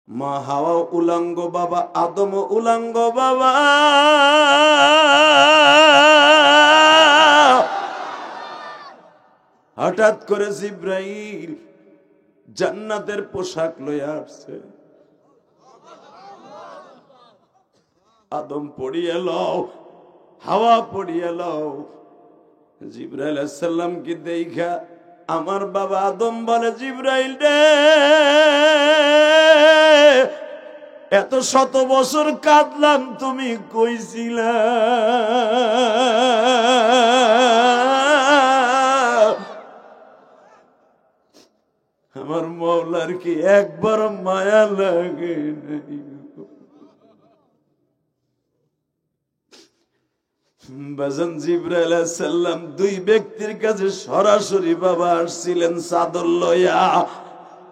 মা হাওয়া উলাঙ্গ বাবা আদম উলাঙ্গ বাবা। হঠাৎ করে জিব্রাইল জান্নাতের পোশাক লইয়া আসছে। আদম পড়িয়ে লও, হাওয়া পড়িয়ে লও। জিব্রাইল আলাইহিস সালাম কি দেখা আমার বাবা আদম বলে, জিব্রাইল রে, এত শত বছর কাঁদলাম, তুমি কইছিলা আমার মওলার কি একবার মায়া লাগে নাই? বাজান জিবরাইল আলাইহিস সালাম দুই ব্যক্তির কাছে সরাসরি বাবা আসছিলেন চাদর লইয়া।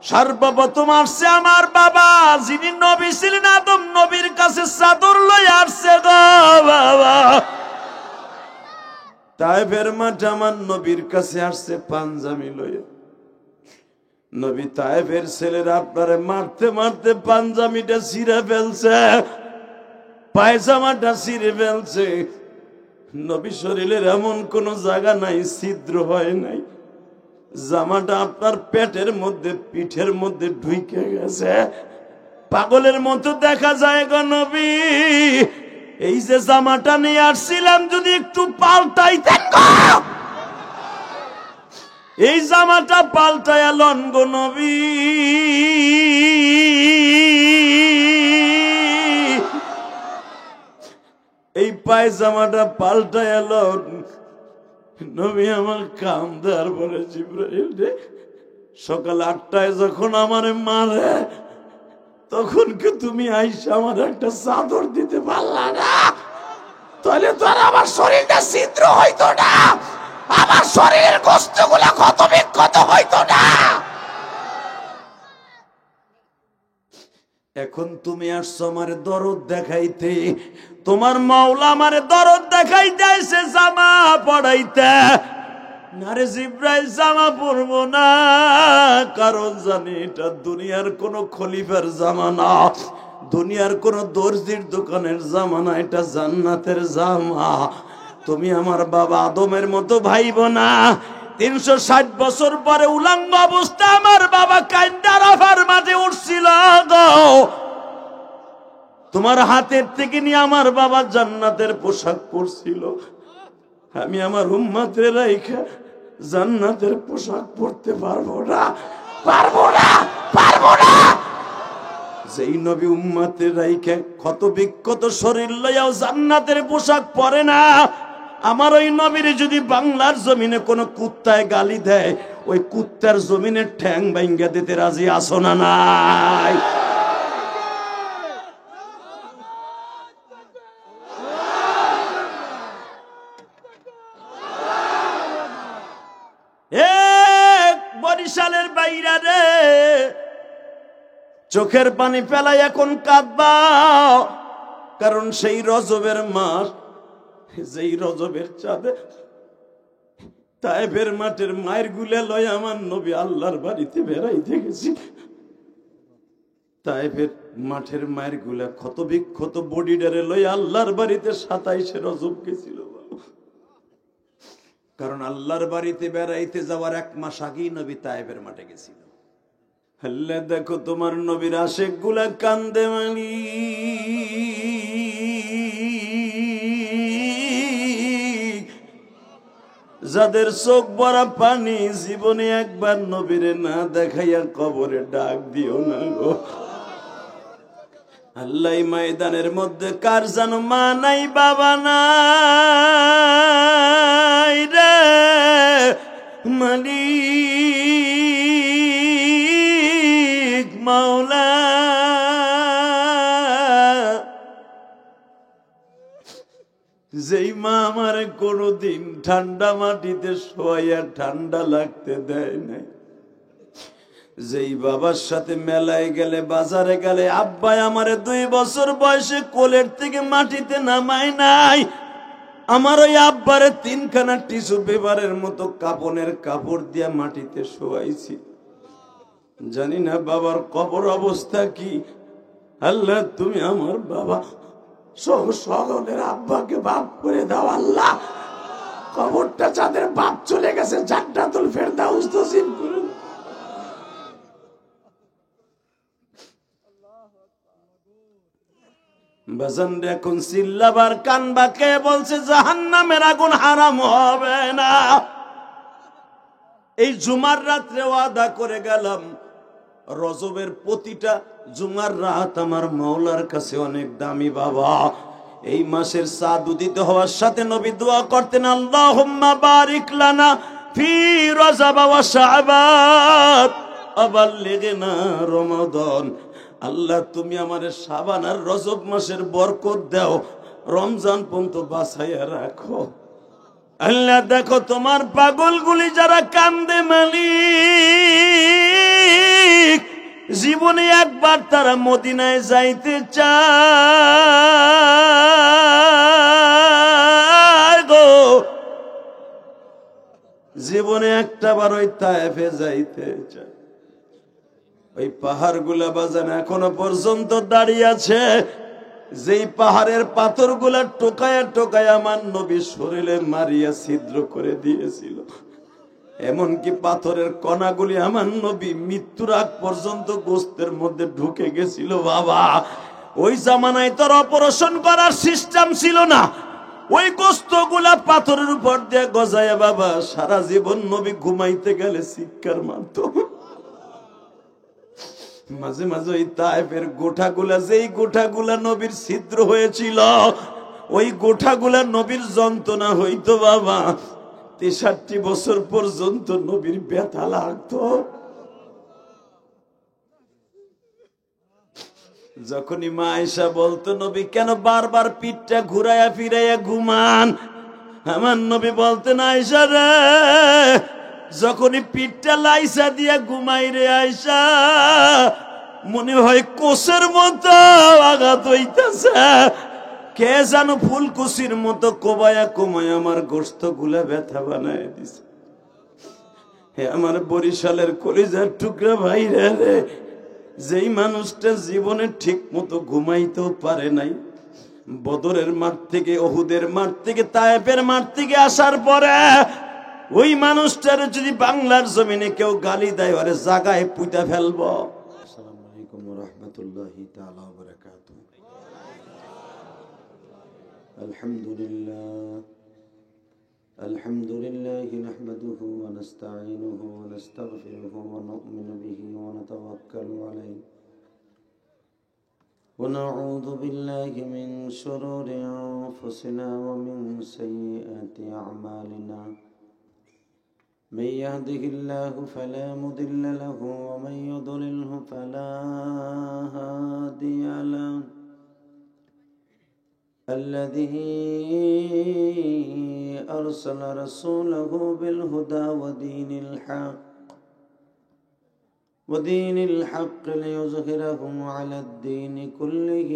সর্বপ্রথম আসছে আমার বাবা যিনি নবী ছিলেন আদম নবীর কাছে চাদর লইয়া আসছে গো বাবা। তায়েফের মাঠে আমার নবীর কাছে আসছে পাঞ্জাবি লইয়া। নবী তায়েফের ছেলেরা আপনারে মারতে মারতে পাঞ্জাবিটা ছিঁড়ে ফেলছে, পায়জামাটা ছিঁড়ে ফেলছে। নবী শরীরের এমন কোন জায়গা নাই ছিদ্র হয় নাই, জামাটা আপনার পেটের মধ্যে পিঠের মধ্যে ঢুকে গেছে। পাগলের মতো দেখা যায় গো নবী। এই যে জামাটা নিয়ে আসছিলাম যদি একটু পাল্টাইতেন গো, এই জামাটা পাল্টায়া লন গো নবী। এই পায়জামাটা পাল্টায়া লন নবী। আমার কামদার বলে, জিবরাইল রে, সকাল 8টায় যখন আমারে মারে তখন কি তুমি আইসা আমার একটা চাদর দিতে পারলা না? তাহলে তো আর আমার শরীরটা ছিদ্র হইতো না, আমার শরীরের গোশতগুলো ক্ষত বিক্ষত হইতো না। এখন তুমি আসছো আমারে দরদ দেখাইতে, তোমার মাওলা আমারে দরদ দেখাইতে আইছে জামা পড়াইতে। না রে জিবরাইল, জামা পরবো না, কারণ জানি এটা দুনিয়ার কোন খলিফার জামা না, দুনিয়ার কোন দর্জির দোকানের জামা না, এটা জান্নাতের জামা। তুমি আমার বাবা আদমের মতো ভাইব না। 360 বছর পরে উলাঙ্গ অবস্থা আমার বাবা কান্দা আরাফার মাঝে উঠছিল গো। তোমার হাতের থেকে নিয়ে আমার বাবা জান্নাতের পোশাক পরছিল। আমি আমার উম্মতের রাইখা জান্নাতের পোশাক পরতে পারবো না, পারবো না, পারবো না। যেই নবী উম্মতের রাইখা ক্ষত বিক্ষত শরীর লইয়াও জান্নাতের পোশাক পরে না, আমার ওই নবীর যদি বাংলার জমিনে কোন কুত্তায় গালি দেয়, ওই কুত্তার জমিনের ঠ্যাং ভাঙ্গা দিতে রাজি আছো না নাই? বরিশালের বাইরা রে, চোখের পানি ফেলাই এখন কাঁদবা, কারণ সেই রজবের মাস, যেই রজবের চাঁদে তায়েফের মাঠের মায়ের গুলে লয় আমার নবী আল্লাহর বাড়িতে বেড়াইতে গেছি। তায়েফের মাঠের মায়ের গুলা ক্ষত বিক্ষত বডিডারে লয় আল্লাহর বাড়িতে 27 রজব গেছিল। কারণ আল্লাহর বাড়িতে বেড়াইতে যাওয়ার 1 মাস আগেই নবী তায়েফের মাঠে গেছিল। আল্লাহ দেখো তোমার নবীর আশেক গুলা কান্দে মানি, যাদের চোখ ভরা পানি, জীবনে একবার নবীরে না দেখাইয়া কবরে ডাক দিও না গো। আল্লাহ ময়দানের মধ্যে কার জানো মা নাই, বাবা নাই রে মালিক মাওলা। যেই মা আমার কোনদিন ঠান্ডা মাটিতে শোয়াইয়া ঠান্ডা লাগতে দেয় নাই, যেই বাবার সাথে মেলায় গেলে বাজারে গেলে আব্বাই আমারে 2 বছর বয়সে কোলের থেকে মাটিতে নামায় নাই, আমার ওই আব্বারে 3খানা টিস্যু পেপারের মতো কাপনের কাপড় দিয়া মাটিতে শোয়াইছি। জানি না বাবার কবর অবস্থা কি, আল্লাহ তুমি আমার বাবা সহ সকলের আব্বাকে বাপ করে দাও আল্লাহ। কবরটা যাদের বাপ চলে গেছে জান্নাতুল ফেরদাউস নসিব করে দাও। বাজান এখন চিল্লাবার কানবা কে বলছে জাহান্নামের আগুন হারাম হবে না? এই জুমার রাত্রে ওয়াদা করে গেলাম, রজবের প্রতিটা জুমার রাত আমার মাওলার কাছে অনেক দামি বাবা। এই মাসের চাঁদ উদিত হওয়ার সাথে নবী দোয়া করতেন, আল্লাহুম্মা বারিক লানা ফি রজব ওয়া শাবান আবাল্লিগনা রমাদান। আল্লাহ তুমি আমারে শাবান আর রজব মাসের বরকত দাও, রমজান পর্যন্ত বাঁচাইয়া রাখো। আল্লাহ দেখো তোমার পাগলগুলি যারা কান্দে মালিক, জীবনে একবার তারা মদিনায় যাইতে চায় গো, জীবনে একটা বার ওই তায়েফে যাইতে চায়। ওই পাহাড়গুলা বাজান এখনো পর্যন্ত দাঁড়িয়ে আছে, যেই পাহাড়ের পাথরগুলা টোকায়া টোকায়া আমার নবী শরীরে মারিয়া ছিদ্র করে দিয়েছিল। এমনকি পাথরের কণাগুলি আমার নবী মৃত্যুর আগ পর্যন্ত গোস্তের মধ্যে ঢুকে গেছিল বাবা। ওই জামানায় তোর অপারেশন করার সিস্টেম ছিল না, ওই গোস্তগুলা পাথরের উপর দিয়ে গজায়া বাবা সারা জীবন নবী ঘুমাইতে গেলে চিৎকার মারত। মাঝে মাঝে ওই তায়েফের গোঠাগুলা, যেই গোঠাগুলা নবীর ছিদ্র হয়েছিল, ওই গোঠাগুলা নবীর যন্ত্রণা হইতো বাবা। 63 বছর পর্যন্ত নবীর ব্যথা লাগতো। যখনই মা আয়েশা বলতো নবী কেন বারবার পিঠটা ঘুরাইয়া ফিরাইয়া ঘুমান, আমার নবী বলতেন আয়েশা রে, যখনই পিঠটা লাইসা দিয়া ঘুমাই রে আয়েশা, মনে হয় কোষের মতো আঘাত হইতেছে, কে জানো ফুলকুশির মতো কোবায়া কোমায় আমার গোস্ত গুলা ব্যথা বানায় দিছে। হে আমার বরিশালের কলিজার টুকরা ভাইরা রে, যেই মানুষটা জীবনে ঠিক মতো ঘুমাইতেও পারে নাই, বদরের মাঠ থেকে, ওহুদের মাঠ থেকে, তায়েফের মাঠ থেকে আসার পরে ওই মানুষটার যদি বাংলার জমিনে কেউ গালি দেয়, ওরে জায়গায় পুঁতা ফেলবো। আসসালামু আলাইকুম ওয়া রাহমাতুল্লাহি তাআলা ওয়া বারাকাতুহু। আলহামদুলিল্লাহ নাহমাদুহু ওয়া নাস্তাঈনুহু ওয়া নাস্তাগফিরুহু ওয়া নু'মিনু বিহি ওয়া নাতাওয়াক্কালু আলাইহি ওয়া নাউযু বিল্লাহি মিন শুরুরি আনফুসিনা ওয়া মিন সাইয়্যাতি আ'মালিনা। من يهده الله فلا مضل له ومن يضلله فلا هادي له. الذي أرسل رسوله بالهدى ودين الحق ليظهره على الدين كله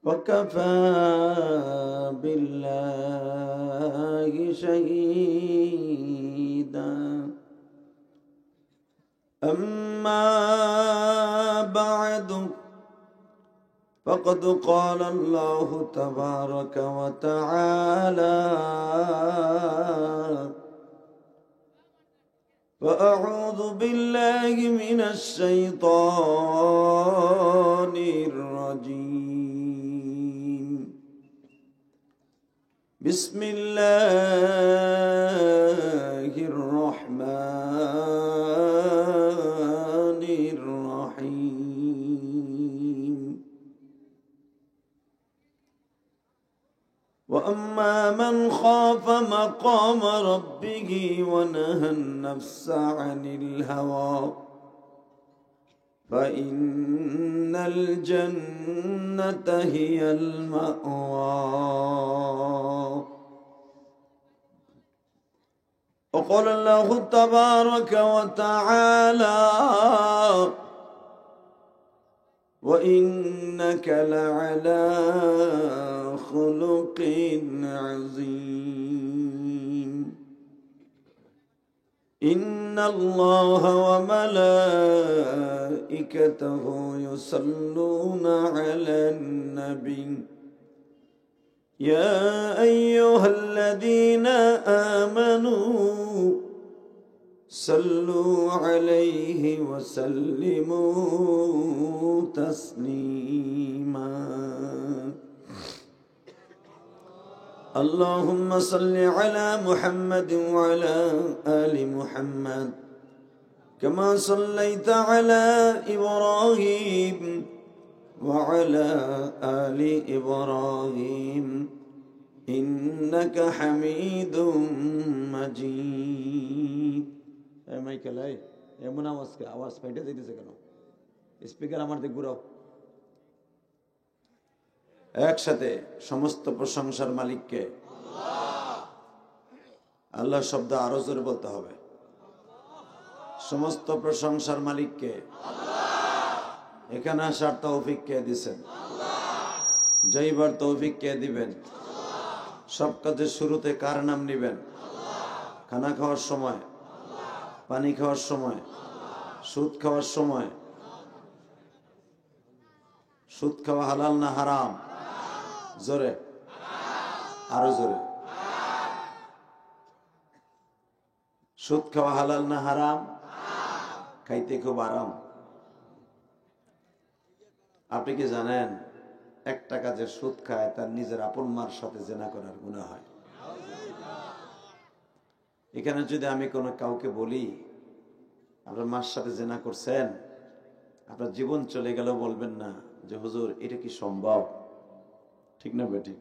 وكفى بالله شهيدا. أما بعد فقد قال الله تبارك وتعالى: فأعوذ بالله من الشيطان الرجيم. بسم الله الرحمن الرحيم. وأما من خاف مقام ربه ونهى النفس عن الهوى فإن الجنة هي المأوى. وقال الله تبارك وتعالى: وإنك لعلى خلق عظيم. إن الله وملائكته يصلون على النبي يا أيها الذين آمنوا صلوا عليه وسلموا تسليما اللهم صل على محمد وعلى آل محمد كما صليت على إبراهيم وعلى آل إبراهيم إنك حميد مجيد মাইকেল এমন আওয়াজ পাইতে যাইতেছে কেন? স্পিকার আমার দিক ঘুরাও। একসাথে সমস্ত প্রশংসার মালিককে আল্লাহ শব্দ আরো জোরে বলতে হবে। সমস্ত প্রশংসার মালিককে, এখানে আসার তৌফিক কে দিবেন? যাইবার তৌফিক কে দিবেন? সব কাজের শুরুতে কার নাম নিবেন? খানা খাওয়ার সময়, পানি খাওয়ার সময়, সুদ খাওয়ার সময়। সুদ খাওয়া হালাল না হারাম? জোরে, আরো জোরে। সুদ খাওয়া হালাল না হারাম? খাইতে খুব আরাম। আপনি কি জানেন একটা কাজে সুদ খায় তার নিজের আপন মার সাথে জেনা করার গুনাহ হয়? এখানে যদি আমি কোনো কাউকে বলি আপনার মার সাথে জেনা করছেন, আপনার জীবন চলে গেল, বলবেন না যে হুজুর এটা কি সম্ভব? ঠিক না বেঠিক?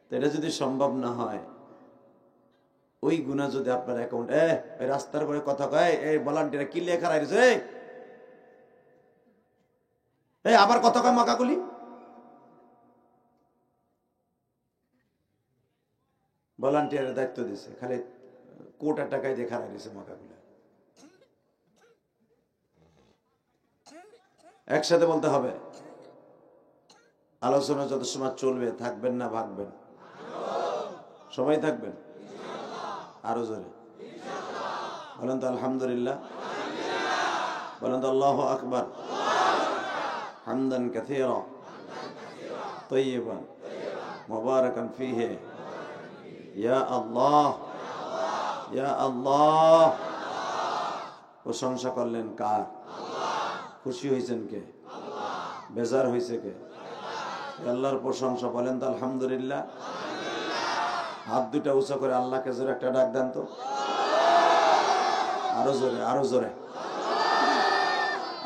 তো এটা যদি সম্ভব না হয়, ওই গুনাহ যদি আপনার অ্যাকাউন্ট রাস্তার পরে কথা কয়, এই ভলান্টিয়ার কি লেখা রাখছে, এই আবার কথা কয় মাকাগুলি, ভলান্টিয়ারের দায়িত্ব দিছে, খালি কোটা টাকায় দিয়ে খারাপ দিছে মাকাগুলা। একসাথে বলতে হবে। আলোচনা যত সময় চলবে, থাকবেন না ভাগবেন? সবাই থাকবেন? আরো জোরে বলেন তো আলহামদুলিল্লাহ, বলেন তো আল্লাহু আকবার, হামদান কাসীরা তাইয়িবান মুবারাকান ফীহি। ইয়া আল্লাহ, ইয়া আল্লাহ। প্রশংসা করলেন কার? খুশি হয়েছেন কে? বেজার হয়েছে কে? আল্লাহর প্রশংসা। বলেন তো আলহামদুলিল্লাহ। হাত দুটা উঁচা করে আল্লাহকে জোরে একটা ডাক দেন তো, আরো জোরে, আরো জোরে।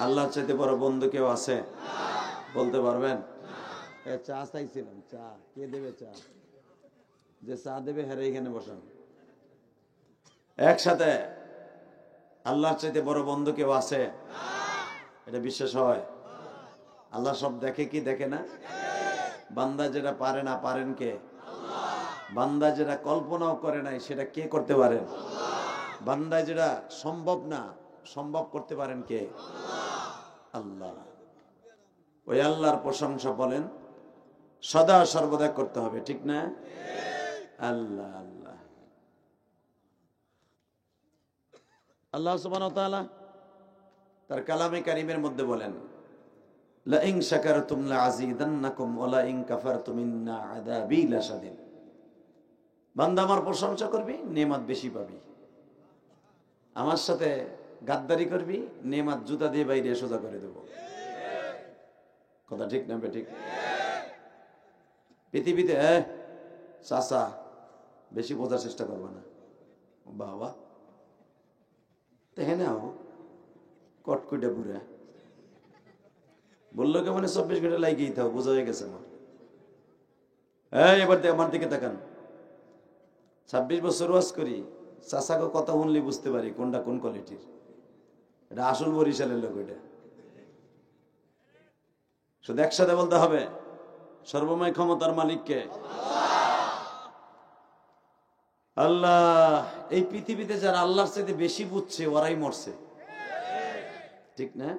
আল্লাহর চাইতে বড় বন্ধু কেউ আছে? বলতে পারবেন? চা চাইছিলাম, চা কে দেবে? চা যে চা দেবে হেরে এখানে বসান। একসাথে আল্লাহর চাইতে বড় বন্ধু কেউ আছে? এটা বিশ্বাস হয়? আল্লাহ সব দেখে কি দেখে না? বান্দা যেটা পারে না, পারেন কে? বান্দা যেটা কল্পনাও করে নাই সেটা কে করতে পারেন? বান্দা যেটা সম্ভব না, সম্ভব করতে পারেন কে? আল্লাহ। ওই আল্লাহর প্রশংসা বলেন সদা সর্বদা করতে হবে, ঠিক না? আল্লাহ আল্লাহ। আল্লাহ সুবহানাহু ওয়া তাআলা তার কালামে কারীমের মধ্যে বলেন, লা ইন শাকারতুম লাযীদান্নাকুম ওয়া লা ইন কাফারতুম ইন্না আযাবী লাশাদীদ। বান্দা আমার প্রশংসা করবি, নেয়ামত বেশি পাবি। আমার সাথে গাদ্দারি করবি, নেয়ামত জুতা দিয়ে বাইরে সোজা করে দেব। কথা ঠিক না বেঠিক? পৃথিবীতে চাচা বেশি বোঝার চেষ্টা করবা না বাবা, তেহে নাও কটকুটা বুড়া বললো কে মানে 24 ঘন্টা লাগিয়েই থাও, বোঝা হয়ে গেছে আমার। এবার আমার দিকে তাকান। 26 বছর ওয়াজ করি, চাচাকে কথা শুনলে বুঝতে পারি কোনটা কোন কোয়ালিটির। এটা আসল বরিশালের লোক। এটা শুধু একসাথে বলতে হবে সর্বময় ক্ষমতার মালিককে আল্লাহ। এই পৃথিবীতে যারা আল্লাহর চাইতে বেশি বুঝছে ওরাই মরছে, ঠিক না?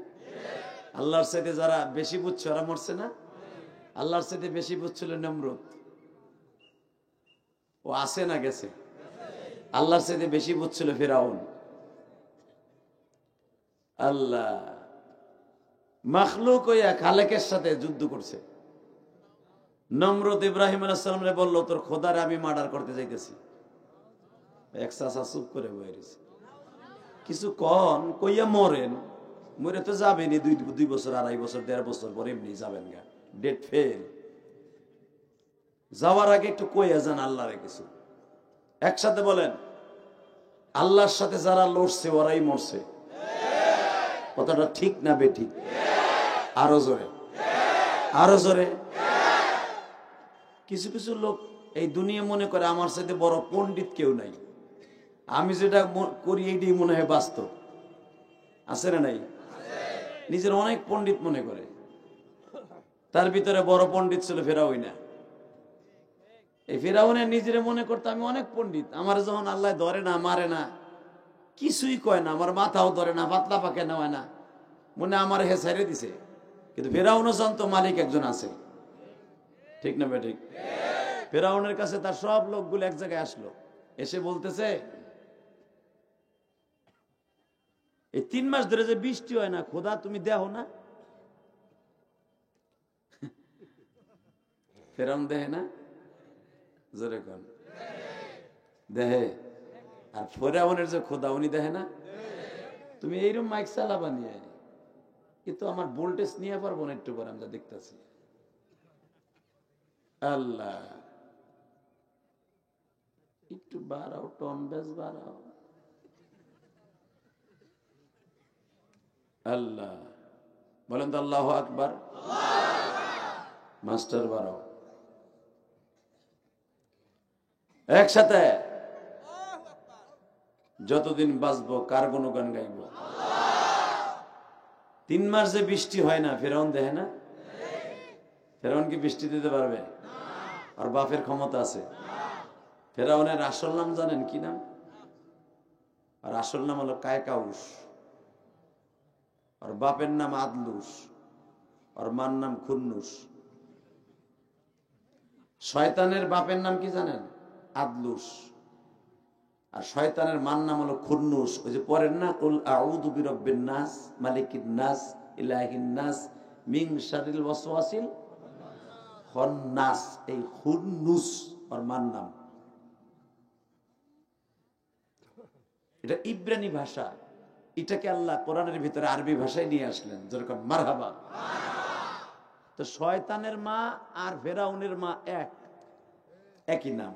আল্লাহর চাইতে যারা বেশি বুঝছে ওরা মরছে না? আল্লাহর চাইতে বেশি বুঝছিল নমরুদ, ও আছে না গেছে? আল্লাহর চাইতে বেশি বুঝছিল ফিরআউন, আল্লাহ মাখলুক হইয়া খালেকের সাথে যুদ্ধ করছে। নমরুদ ইব্রাহিম আলাইহিস সালামরে বলল, তোর খোদারে আমি মার্ডার করতে যাইতেছি। এক চাচা চুপ করে বসে রইছে। কিছু কন কইয়া মরেন, মরে তো যাবেনই 2 বছর 2.5 বছর 1.5 বছর পরে এমনি যাবেন গা, ডেট ফেল। যাওয়ার আগে একটু কইয়া যান আল্লাহরে কিছু। একসাথে বলেন, আল্লাহর সাথে যারা লড়ছে ওরাই মরছে। কথাটা ঠিক না বেঠিক? আরো জোরে, আরো জোরে। কিছু কিছু লোক এই দুনিয়া মনে করে আমার সাথে বড় পণ্ডিত কেউ নাই, আমি যেটা করি এইটাই মনে হয় বাস্তব। আছে না নাই? নিজের অনেক পণ্ডিত মনে করে। তার ভিতরে বড় পণ্ডিত ছিল ফেরাউন। এই ফেরাউনের নিজের মনে করতে আমি অনেক পণ্ডিত। আমার যখন আল্লাহ ধরে না, মারে না, কিছুই কয় না, আমার মাথাও ধরে না, পাতলা পাকে নেওয়া না, মনে আমার হে ছেড়ে দিছে। কিন্তু ফেরাউনও জানতো মালিক একজন আছে। ঠিক না বেঠিক? ফেরাউনের কাছে তার সব লোকগুলো এক জায়গায় আসলো, এসে বলতেছে, এই 3 মাস ধরে যে বৃষ্টি হয় না, খোদা তুমি দেখো না? ফেরাউন দেখে না? জোরে কোন দেখে? আর ফেরাউনের যে খোদা উনি দেখে না? তুমি এইরকম মাইক চালাবা নিয়ে, কিন্তু আমার ভোল্টেজ নিয়ে পারবো না, একটু পরে আমরা দেখতেছি। আল্লাহ একটু বাড়াও, টন বেশ বাড়াও। আল্লাহ বলেন তো আল্লাহু আকবার। মাস্টার বাড়াও একসাথে। যতদিন বাঁচবো কার গুণগান গাইব? 3 মাস যে বৃষ্টি হয় না, ফেরাউন দেখে না? ফেরাউন কি বৃষ্টি দিতে পারবে? আর বাপের ক্ষমতা আছে? ফেরাউনের আসল নাম জানেন কি নাম? আর আসল নাম হলো কায়কাউস। আর বাপের নাম আদলুস, আর মার নাম খুন্নুস। শয়তানের বাপের নাম কি জানেন? আদলুস। আর শয়তানের মার নাম হলো খুন্নুস। ওই যে পড়েন না, কুল আউযু বিরাব্বিন নাস মালিকিন নাস ইলাহিন নাস মিন শারিল ওয়াসওয়াসিল খান্নাস। এই খুন্নুস আর মার নাম। এটা ইব্রানি ভাষা। এটাকে আল্লাহ কোরআনের ভিতরে আরবি ভাষায় নিয়ে আসলেন, যেরকম মারহাবা। তো শয়তানের মা আর ফেরাউনের মা একই নাম।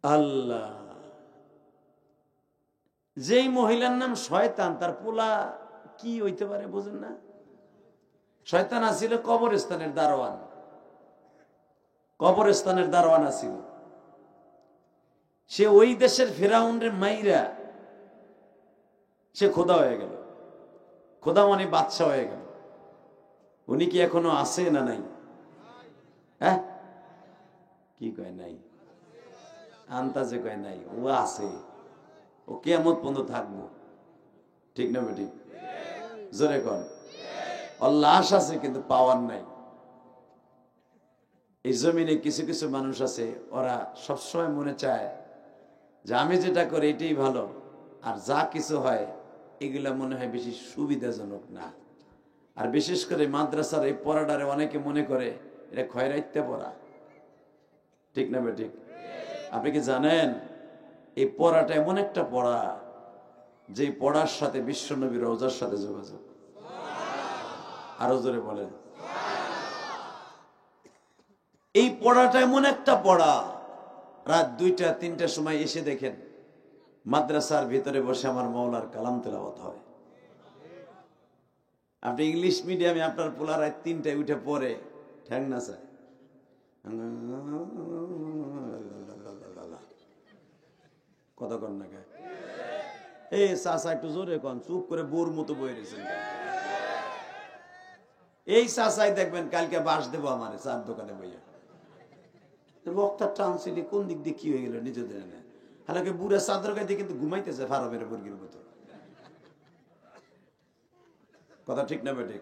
আল্লাহ যেই মহিলার নাম শয়তান, তার পোলা কি হইতে পারে বুঝেন না? শয়তান আছিল কবরস্থানের দারোয়ান। কবরস্থানের দারোয়ান আছিল। সে ওই দেশের ফেরাউনের মাইরা সে খোদা হয়ে গেল। খোদা মানে বাদশা হয়ে গেল। উনি কি এখনো আছে না নাই? হ্যাঁ কি কয় নাই? আন্তাজে কয় নাই, ও আছে। ও কিয়ামত পর্যন্ত থাকবো। ঠিক না বেঠিক? জোরে কন। লাশ আছে কিন্তু পাওয়ার নাই। এই জমিনে কিছু কিছু মানুষ আছে, ওরা সবসময় মনে চায় যে আমি যেটা করি এটাই ভালো, আর যা কিছু হয় এগুলা মনে হয় বেশি সুবিধাজনক না। আর বিশেষ করে মাদ্রাসার এই পড়াটারে অনেকে মনে করে এটা খয়রাইতে পড়া। ঠিক না বেঠিক? আপনি কি জানেন এই পড়াটা এমন একটা পড়া যে পড়ার সাথে বিশ্বনবী রওজার সাথে যোগাযোগ। আরো জোরে বলেন। এই পড়াটা এমন একটা পড়া, রাত 2টা 3টার সময় এসে দেখেন মাদ্রাসার ভিতরে বসে আমার মাওলার কালাম তেলাওয়াত হয়। আপনি ইংলিশ মিডিয়ামে আপনার পোলা রাত 3টায় উঠে পড়ে ঠ্যাং না চায়, কথা কন না গায়ে। এই চাচা একটু জোরে কন, চুপ করে বোর মতো বয়ে রয়েছেন। এই চাচাই দেখবেন কালকে বাস দেবো আমার চার দোকানে বইয়া। বক্তার টানছিলি কোন দিক দিয়ে কি হয়ে গেল নিজেদের এনে। হালাকে বুড়া চাদর গাইতে কিন্তু ঘুমাইতেছে ফারামের মুরগির মতো। কথা ঠিক না বেঠিক?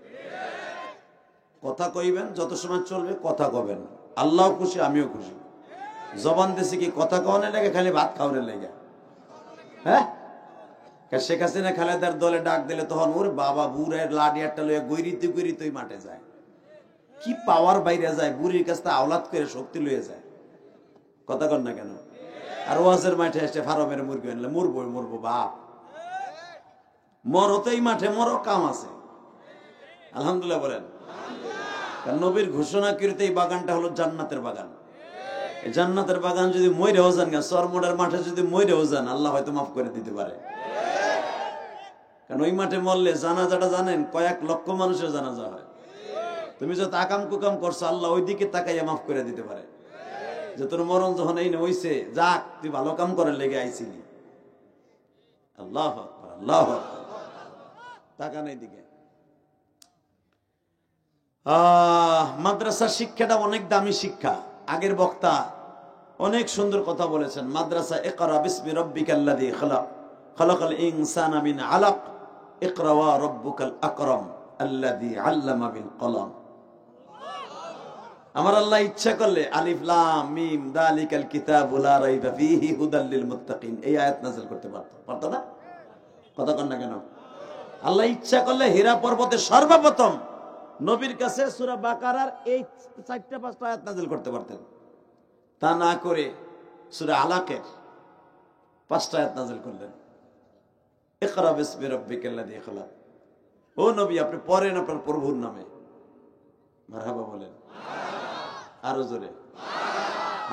কথা কইবেন যত সময় চলবে, কথা কবেন। আল্লাহ খুশি, আমিও খুশি। জবান দেশে কি কথা কওয়ানোর লেগে, খালি ভাত খাওয়ানোর লেগে? হ্যাঁ শেখ হাসিনা খালেদার দলে ডাক দিলে তখন ওর বাবা বুড়ের লাডি একটা লইয়া গৈরিতে গৈরিতে মাঠে যায়। কি পাওয়ার বাইরে যায়, বুড়ির কাছ থেকে আওলাদ করে শক্তি লইয়া যায়। কথা কর না কেন? আর ওয়াজের মাঠে এসে ফার্মের মুরগি আনলে মরবো মরবো বাপ, মরো তো এই মাঠে মরো, কাম আছে। আলহামদুলিল্লাহ বলেন। কারণ নবীর ঘোষণা করিতে এই বাগানটা হলো জান্নাতের বাগান। এই জান্নাতের বাগান যদি মইরেও যান, চরমোডার মাঠে যদি মইরেও যান, আল্লাহ হয়তো মাফ করে দিতে পারে। কারণ ওই মাঠে মরলে জানাজাটা জানেন কয়েক লক্ষ মানুষের জানাজা হয়। তুমি যত আকাম কুকাম করছো, আল্লাহ ওই দিকে তাকাইয়া মাফ করে দিতে পারে। যে তোর মরণ যখন এই হইছে, যাক তুই ভালো কাম করার লেগে আইছিলি। আল্লাহ আল্লাহ তাকান এই দিকে। মাদ্রাসার শিক্ষাটা অনেক দামি শিক্ষা। আগের বক্তা অনেক সুন্দর কথা বলেছেন। মাদ্রাসা ইকরা বিসমি রাব্বিকাল্লাযী খালাক, খালাকাল ইনসানা মিন আলাক, ইকরা ওয়া রাব্বুকাল আকরাম আল্লাযী আল্লামা বিল কলম। আমার আল্লাহ ইচ্ছা করলে আলিফ লাম মিম যালিকাল কিতাবু লা রাইবা ফীহি হুদাল লিল মুত্তাকিন এই আয়াত নাযিল করতে পারতো না? কথা কন না কেন? আল্লাহ ইচ্ছা করলে হীরা পর্বতে সর্বপ্রথম নবীর কাছে সূরা বাকারার এই 4-5টা আয়াত নাযিল করতে পারতেন। তা না করে সূরা আলাকের 5টা আয়াত নাযিল করলেন। ইকরা বিসমি রাব্বিকাল্লাযী খালাক। ও নবী, আপনি পড়েন আপনার প্রভুর নামে। মারহাবা বলেন। আরো জোরে,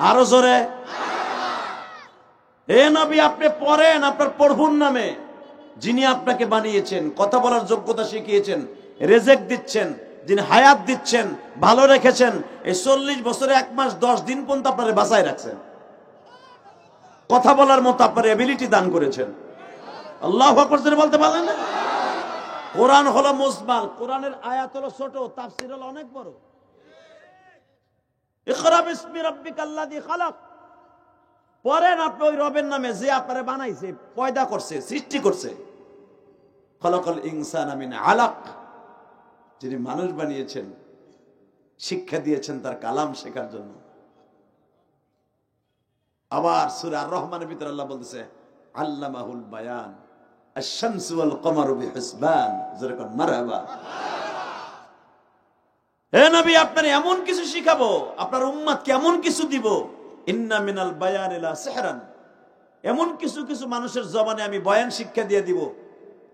আরো জোরে। এ নবী, আপনি পড়েন আপনার প্রভুর নামে, যিনি আপনাকে বানিয়েছেন, কথা বলার যোগ্যতা শিখিয়েছেন, রেজেক দিচ্ছেন, যিনি হায়াত দিচ্ছেন, ভালো রেখেছেন। এই 40 বছরে 1 মাস 10 দিন পর্যন্ত আপনারে বাঁচায় রাখছেন, কথা বলার মতো আপনার এবিলিটি দান করেছেন। আল্লাহু আকবার বলতে পারলেন না? কোরআন হলো মুজমাল, কোরআনের আয়াত হলো ছোট, তাফসীর হলো অনেক বড়। ইকরা বিসমি রাব্বিকাল্লাযী খালাক। পড়েন আপনি ওই রবের নামে যে আপনারে বানাইছে, পয়দা করছে, সৃষ্টি করছে। খালাকাল ইনসানা মিন আলাক, যিনি মানুষ বানিয়েছেন, শিক্ষা দিয়েছেন তার কালাম শেখার জন্য। আবার সূরা আর রহমানের ভিতরে আল্লাহ বলতেছে আল্লামাহুল বায়ান আশ-শামসু ওয়াল কমারু বিহিসবান। জোরে কোন মারহাবা। হে নবী, আপনার এমন কিছু শিখাবো, আপনার উম্মতকে এমন কিছু দিব, ইন্না মিনাল বায়ানি লা সিহরান, এমন কিছু কিছু মানুষের জবানে আমি বয়ান শিক্ষা দিয়ে দিব,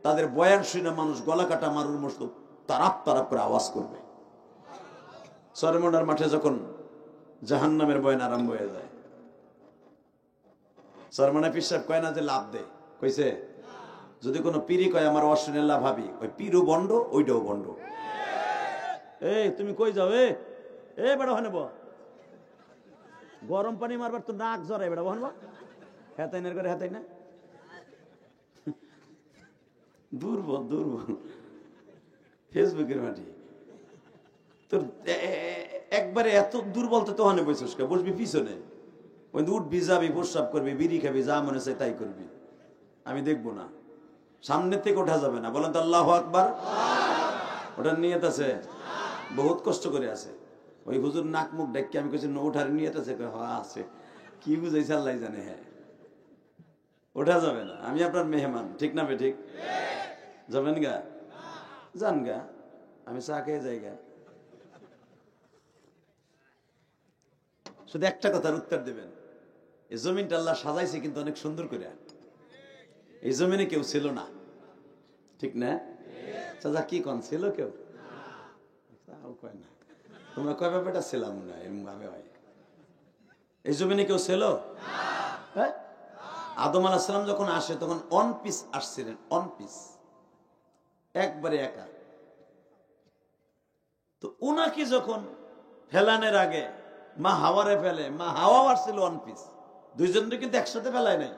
তাদের বয়ান শুনে মানুষ গলা কাটা মারুর মতো তারাপ তারাপ করে আওয়াজ করবে। সরমোনার মাঠে যখন জাহান্নামের বয়ান আরম্ভ হয়ে যায়, সরমোনা পীর সাহেব কয় না যে লাভ দে, কইছে যদি কোনো পীরই কয় আমার অশুনে লাভ ভাবি, ওই পীরও বন্ড, ওইটাও বন্ড। এই তুমি কই যাও? এ বেড়া হনে ব, গরম পানি মারবার তো নাক জড়াই বেড়া বহন, হেতাইনের করে হেতাই না, দুর্বল দুর্বল ফেসবুকের মাটি তোর একবারে এত দুর্বল। তো তোহানে বসছিস, বসবি পিছনে, ওই উঠবি যাবি, প্রস্রাব করবি, বিড়ি খাবি, যা মনে চাই তাই করবি, আমি দেখবো না, সামনের থেকে ওঠা যাবে না। বলেন তো আল্লাহু আকবার। ওটার নিয়ত আছে, বহুত কষ্ট করে আছে। ওই হুজুর নাক মুখ ডাকি আমি কইছি ওঠার নিয়ত আছে, আছে কি বুঝাইছে আল্লাহ জানে। হ্যাঁ, ওঠা যাবে না, আমি আপনার মেহমান, ঠিক না? ঠিক যাবেন গা, যান গা, আমি চা খেয়ে যাই গা। শুধু একটা কথার উত্তর দেবেন, এই জমিনটা আল্লাহ সাজাইছে কিন্তু অনেক সুন্দর করে। এই জমিনে কেউ ছিল না, ঠিক না? চাচা কি কন, ছিল কেউ? কয় না, তোমরা কয় ব্যাপারটা ছিলাম না, এরকম ভাবে হয়। এই জমিনে কেউ ছিল? হ্যাঁ, আদম আলাইহিস সালাম যখন আসে তখন অন পিস আসছিলেন, অন পিস, একবারে একা। তো উনাকে যখন ফেলানের আগে মা হাওয়ারে ফেলে, মা হাওয়া আসছিল অন পিস, দুইজনকে কিন্তু একসাথে ফেলায় নাই,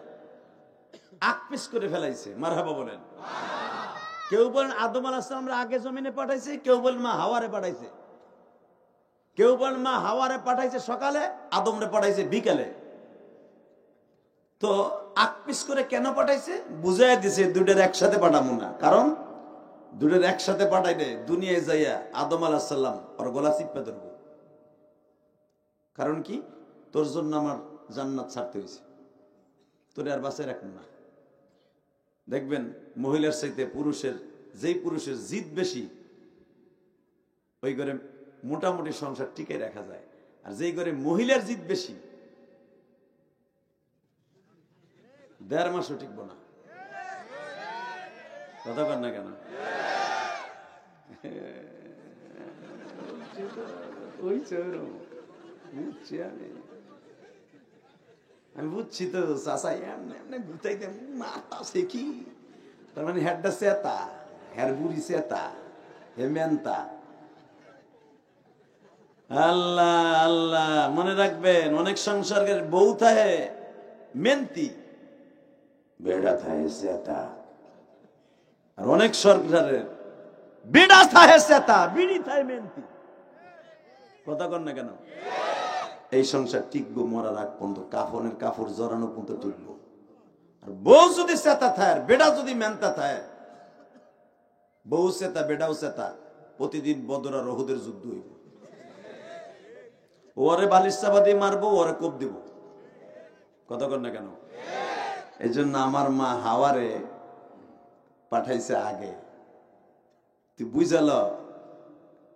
8 পিস করে ফেলাইছে। মারহাবা বলেন। কেউ বলেন আদম আলাইহিস সালামরে আগে জমিনে পাঠাইছে, কেউ বলেন মা হাওয়ারে পাঠাইছে, কেউ বলেন মা হাওয়ারে পাঠাইছে সকালে, আদমরে পাঠাইছে বিকালে। তো 8 পিস করে কেন পাঠাইছে বুঝাই দিছে, দুইটার একসাথে পাঠাবো না। কারণ দুইটার একসাথে পাঠাইলে দুনিয়ায় যাইয়া আদম আলাইহিস সালাম ওর গলা চিপে ধরবো। কারণ কি, তোর জন্য আমার জান্নাত ছাড়তে হয়েছে, তোরে আর বাঁচায় রাখুন না। দেখবেন মহিলার চাইতে পুরুষের, যেই পুরুষের জিদ বেশি ওই ঘরে মোটামুটি সংসার টিকে রাখা যায়, আর যেই ঘরে মহিলার জিদ বেশি 1.5 মাসও টিকবো না। কথা কর না কেন? আমি বুঝছি তো চাষা এমনি ঘুরতাইতে মাথা শেখি, তার মানে হেডটা চেতা, হের বুড়ি চেতা, হে মেনতা। আল্লাহ আল্লাহ, মনে রাখবেন অনেক সংসারের বউ থাকে মেন্তি, বেড়া থাকে চেতা, আর অনেক সংসারের বেড়া থাকে চেতা, বিড়ি থাকে মেন্তি। কথা কর না কেন? এই সংসার টিকবো মরার আগ পর্যন্ত, কাফনের কাপড় জড়ানো পর্যন্ত টিকবো। আর বউ যদি চেতা থাকে, বেড়া যদি মেনতা থাকে, বউ চেতা বেড়াও চেতা, প্রতিদিন বদর আর ওহুদের যুদ্ধ হইব। ওরে বালিশ চাপা দিয়ে মারবো, ওরে কোপ দিব। কথা কর না কেন? এই জন্য আমার মা হাওয়ারে পাঠাইছে আগে। তুই বুঝাল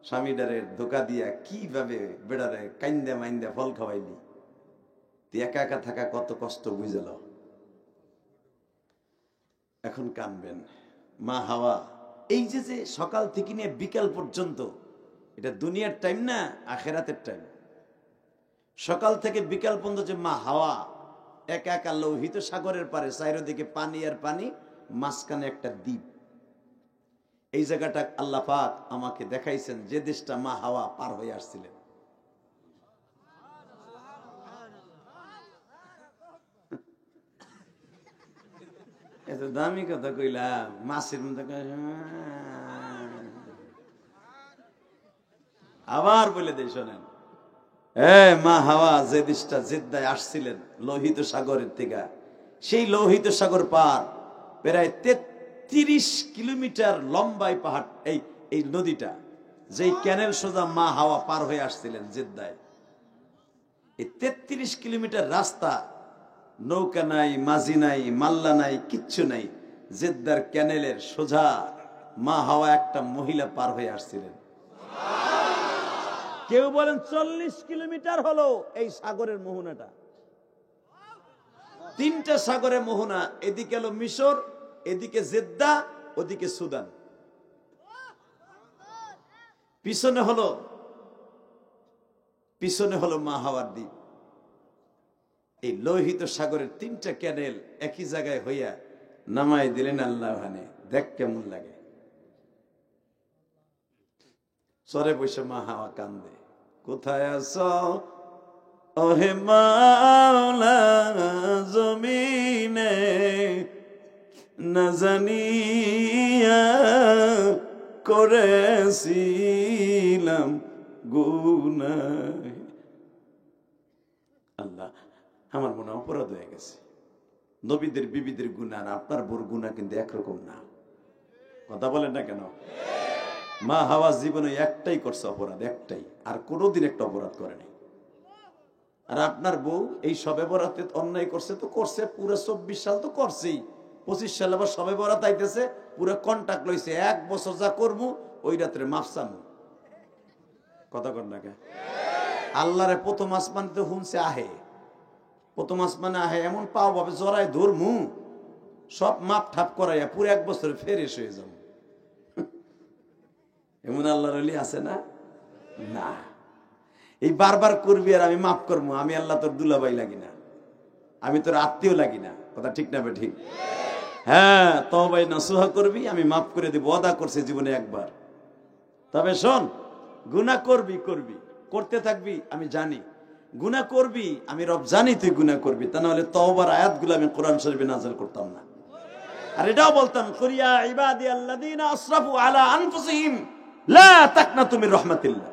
স্বামীটারে ধোকা দিয়া কিভাবে বেড়ারে কাইন্দা মাইন্দা ফল খাওয়াইলি, তুই একা একা থাকা কত কষ্ট বুঝাল। এখন কানবেন মা হাওয়া। এই যে যে সকাল থেকে নিয়ে বিকাল পর্যন্ত, এটা দুনিয়ার টাইম না আখেরাতের টাইম। সকাল থেকে বিকাল পর্যন্ত যে মা হাওয়া একা একা লোহিত সাগরের পারে, চারিদিকে পানি আর পানি, মাঝখানে একটা দ্বীপ। এই জায়গাটা আল্লাহ পাক আমাকে দেখাইছেন, যে দেশটা মা হাওয়া পার হয়ে আসছিলেন। এত দামি কথা কইলাম, মাছের মধ্যে আবার বলে দেই শোনেন। মা হাওয়া যে দেশটা জেদ্দায় আসছিলেন লোহিত সাগরের থেকে, সেই লোহিত সাগর পার প্রায় 33 কিলোমিটার লম্বাই পাহাড়। এই নদীটা, যেই ক্যানেল সোজা মা হাওয়া পার হয়ে আসছিলেন জেদ্দায়, এই 33 কিলোমিটার রাস্তা, নৌকা নাই, মাঝি নাই, মাল্লা নাই, কিচ্ছু নাই। জেদ্দার ক্যানেলের সোজা মা হাওয়া একটা মহিলা পার হয়ে আসছিলেন। কেউ বলেন 40 কিলোমিটার হলো এই সাগরের মোহনাটা। 3টা সাগরের মোহনা, এদিকে হলো মিশর, এদিকে জেদ্দা, ওদিকে সুদান, পিছনে হলো মা হাওয়ার দ্বীপ। এই লোহিত সাগরের 3টা ক্যানেল একই জায়গায় হইয়া নামাই দিলেন আল্লাহ। দেখ কেমন লাগে। সরে বসে মা হাওয়া কান্দে, কোথায় আছো ওহে মাওলা, জমিনে না জানিয়া করেছিলাম গুনাহ। আল্লাহ, আমার মনে অপরাধ হয়ে গেছে। নবীদের বিবিদের গুনাহ আর আপনার বোর গুনাহ কিন্তু একরকম না। কথা বলেন না কেন? মা হাওয়া জীবনে একটাই করছে অপরাধ, একটাই, আর কোনোদিন একটা অপরাধ করেনি। আর আপনার বউ এই শবে বরাতে অন্যায় করছে তো করছে, পুরো 24 সাল তো করছেই, 25 সাল আবার শবে বরাত আইতেছে, পুরো কন্ট্রাক্ট লইছে, 1 বছর যা করবো ওই রাত্রে মাফ চামু। কথা কর না কে? আল্লাহরে প্রথম আসমানতে হুনছে আহে, প্রথম আসমানে আহে এমন পাও ভাবে জড়ায় ধরমু, সব মাপ ঠাপ করাইয়া পুরো 1 বছরে ফেরেশ হয়ে যাবো। এমন আল্লাহর ওলি আছে না? না। এই বারবার করবি আর আমি মাফ করবো, আমি আল্লাহ তোর দুলাভাই লাগি না, আমি তোর আত্মীয় লাগি না। কথা ঠিক না? ঠিক। হ্যাঁ, তওবায়ে নাসুহা করবি, আমি মাফ করে দিব, ওয়াদা করছে জীবনে একবার। তবে শোন, গুনাহ করবি করতে থাকবি, আমি জানি গুনাহ করবি, আমি রব জানি তুই গুনাহ করবি, তা না হলে তওবার আয়াতগুলো আমি কোরআন শরীফে নাযিল করতাম না। আর এটাও বলতাম, কুরিয়া ইবাদিয়াল্লাযীনা আসরাফু আলা আনফুসিহিম লা তাকনাতু মির রাহমাতিল্লাহ।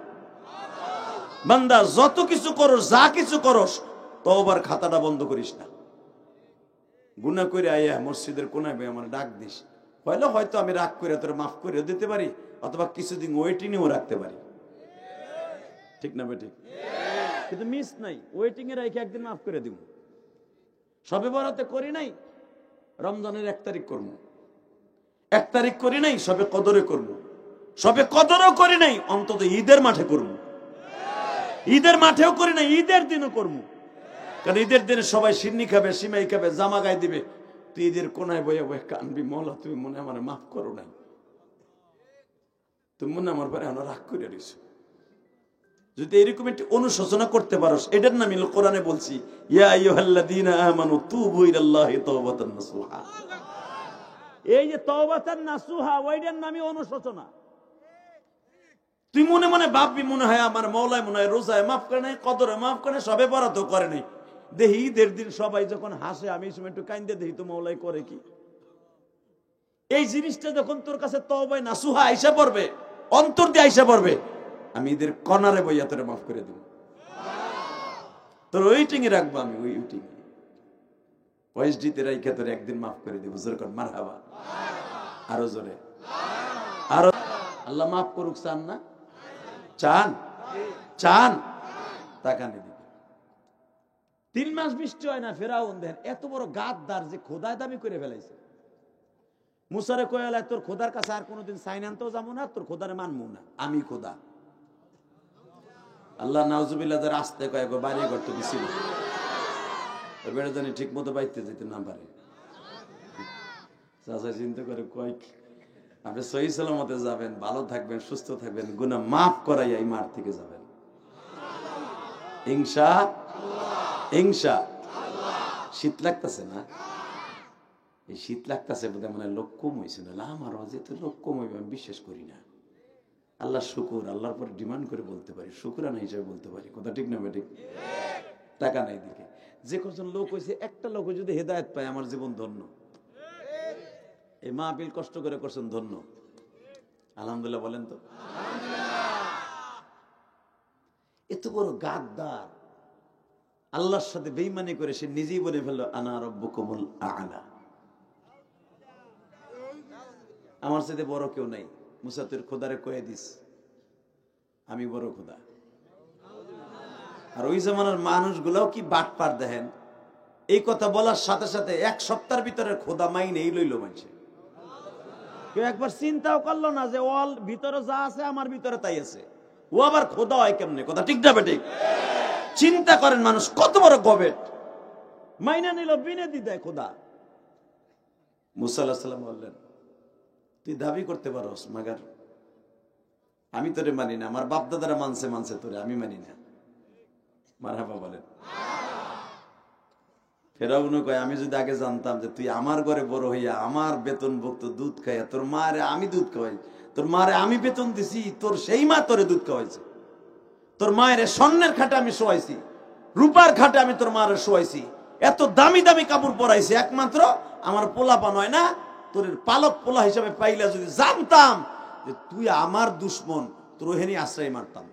বান্দা যত কিছু করস, যা কিছু করস, তওবার খাতাটা বন্ধ করিস না। গুনাহ করে আইয়া মসজিদের কোনায় বই আমার ডাক দিস, হয়তো আমি রাগ করে তোর মাফ করে দিতে পারি, অথবা কিছুদিন ওয়েটিংয়েও রাখতে পারি। ঠিক না বেঠিক? কিন্তু মিস নাই, ওয়েটিং এ রেখে একদিন মাফ করে দিব। শবে বরাতে করি নাই, রমজানের 1 তারিখ করবো, 1 তারিখ করি নাই, সবে কদরে করবো। সবে কদরও করি নাই, অন্তত ঈদের মাঠে করবো। ঈদের মাঠেও করি নাই, ঈদের দিনও করবো। কারণ ঈদের দিনে সবাই সিন্নি খাবে, সিমাই খাবে, জামা গায়ে দিবে। তুই ঈদের কোনায় বইয়া বইয়া কানবি, মৌলা তুমি মনে আমার মাফ করো নাই, তুমি মনে আমার পরে আমরা রাগ করে দিস। যদি এরকম একটি অনুশোচনা করতে পারো, এটার নামই কোরআনে বলছি, ইয়া আইয়ুহাল্লাযীনা আমানু তুবু ইলাল্লাহি তাওবাতান নাসুহা। এই যে তাওবাতান নাসুহা, ওইটার নামই অনুশোচনা। তুই মনে মনে ভাববি, মনে হয় আমার মৌলায় মনে হয় রোজায় মাফ করে নাই, কদরে মাফ করে নাই, সবে বরাত করে নাই। দেখি ঈদের দিন সবাই যখন হাসে, আমি এই সময় একটু কাইন্দে দেখি তো মৌলাই করে কি। এই জিনিসটা যখন তোর কাছে তওবায়ে নাসুহা আইসা পড়বে, অন্তর দিয়ে আইসা পড়বে, আমি ঈদের কনারে বইয়া তোরে মাফ করে দেব। তোর ওয়েটিং এ রাখবো, আমি ওয়েটিং এ ওয়েসডিতে রাইখা তোর একদিন মাফ করে দেব। জোরে কর মারহাবা, আরো জোরে, আরো। আল্লাহ মাফ করুক, চান না? চান? চান? তাকানে দিবে। 3 মাস বৃষ্টি হয় না, ফেরাউন দেন এত বড় গাদ্দার যে খোদায় দাবি করে ফেলাইছে। মুসারে কয়ালা, তোর খোদার কাছে আর কোনোদিন সাইন আনতেও যাবো না, তোর খোদারে মানবো না, আমি খোদা। আল্লাহ নাউজুবিল্লাহ রাস্তায় কয়েক বাড়ি করতে দিছিল, বেড়ে জানি ঠিক মতো বাইতে যেতে না পারে। চাচা চিন্তা করে কয়, আপনি সহি সালামতে যাবেন, ভালো থাকবেন, সুস্থ থাকবেন, গুনাহ মাফ করাই এই মার থেকে যাবেন ইনশাআল্লাহ। ইনশাআল্লাহ। শীত লাগতেছে না? এই শীত লাগতেছে বোধ হয়, মানে লোক কম হয়েছে না? আমার যেহেতু লোক কম হইবে আমি বিশ্বাস করি না। আল্লাহ শুকুর, আল্লাহর পরে ডিমান্ড করে বলতে পারি, শুকরানা হিসেবে বলতে পারি। কথা ঠিক না বেঠিক? টাকা নাই দিকে যে কজন লোক হয়েছে, একটা লোক যদি হেদায়েত পায়, আমার জীবন ধন্য। এই মাহফিল কষ্ট করে করছেন, ধন্য। আলহামদুলিল্লাহ বলেন তো। এত বড় গাদ্দার, আল্লাহর সাথে বেঈমানি করে সে নিজেই বলে ফেললো, আনা রাব্বুকুমুল আ'লা। আমার সাথে বড় কেউ নাই। মুসা তোর খোদারে কয়ে দিস, আমি বড় খোদা। আর ওই জামানার মানুষগুলাও কি বাটপার দেখেন, এই কথা বলার সাথে সাথে 1 সপ্তাহের ভিতরে খোদা মাইনেই লইল মানুষে। কেউ একবার চিন্তাও করলো না যে ওর ভিতরে যা আছে আমার ভিতরে তাই আছে, ও আবার খোদা হয় কেমনে? কথা ঠিক না বেঠিক? চিন্তা করেন, মানুষ কত বড় গবেট, মাইনা নিল, বিনে দি দেয় খোদা। মুসা আলাইহিস সালাম বললেন, তুই দাবি করতে পারোস, মাগার আমি তোরে মানি না। আমার বাপ দাদারা মানছে তোরে, আমি মানি না। মারহাবা বলেন। ফেরাউন কয়, আমি যদি আগে জানতাম যে তুই আমার ঘরে বড় হইয়া আমার বেতনভুক্ত দুধ খাইয়া, তোর মারে আমি দুধ খাওয়াই, তোর মারে আমি বেতন দিছি, তোর সেই মা তোরে দুধ খাওয়াইছে, তোর মায়ের স্বর্ণের খাটে আমি শোয়াইছি, রূপার খাটে আমি তোর মারে শোয়াইছি, এত দামি দামি কাপড় পরাইছি, একমাত্র আমার পোলাপা নয় না, তোর পালক পোলা হিসাবে পাইলা যদি জানতাম যে তুই আমার দুশ্মন, তোর ওহেনি আশ্রয় মারতাম।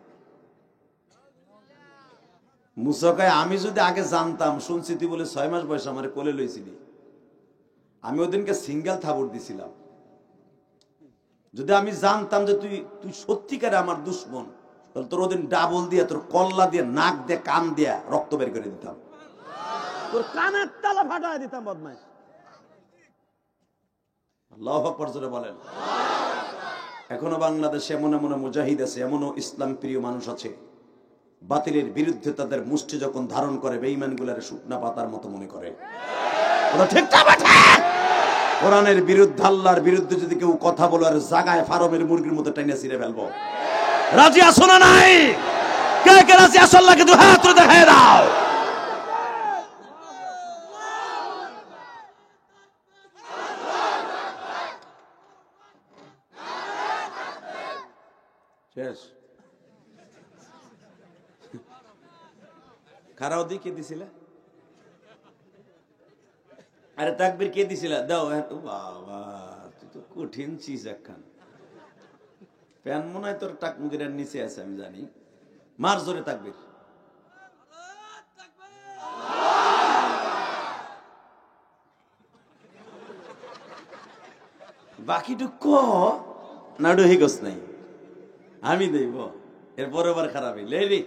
মুসা কয়, আমি যদি আগে জানতাম, শুনছি তুই বলে 6 মাস বয়স আমার কোলে লইছিলি, আমি ওদিনকে সিঙ্গেল থাবড় দিছিলাম। যদি আমি জানতাম যে তুই সত্যিকারে আমার দুশ্মন, তাহলে তোর ওদিন ডাবল দিয়ে, তোর কল্লা দিয়ে, নাক দিয়ে, কান দিয়ে রক্ত বের করে দিতাম, তোর কানের তালা ফাটায় দিতাম, বদমাইশ। আল্লাহু আকবার জোরে বলেন। এখনো বাংলাদেশে এমন এমন মুজাহিদ আছে, এমনও ইসলাম প্রিয় মানুষ আছে, বাতিলের বিরুদ্ধে তাদের মুষ্টি যখন ধারণ করে, বেঈমানগুলারে শুকনা পাতার মতো মনে করে। ঠিক না বেঠিক? কোরআনের বিরুদ্ধে, আল্লাহর বিরুদ্ধে যদি কেউ কথা বলে, আর জাগায় ফার্মের মুরগির মতো টেনে ছিঁড়ে ফেলবো। রাজি আছো না নাই? কে কে রাজি আছো? আল্লাহকে দুই হাত তুলে দেখায় দাও। শেষ। খারাও দিয়ে কে দিছিল? আরে তাকবীর কে দিছিল? দাও। বাবা তুই তো কঠিন চিজ একখান। প্যান মনে হয় তোর টাক মুখের নিচে আছে, আমি জানি। মার জোরে তাকবীর। বাকিটুকু না ডহি গছ নাই, আমি দেব। এরপরে আবার খারাপ লেরি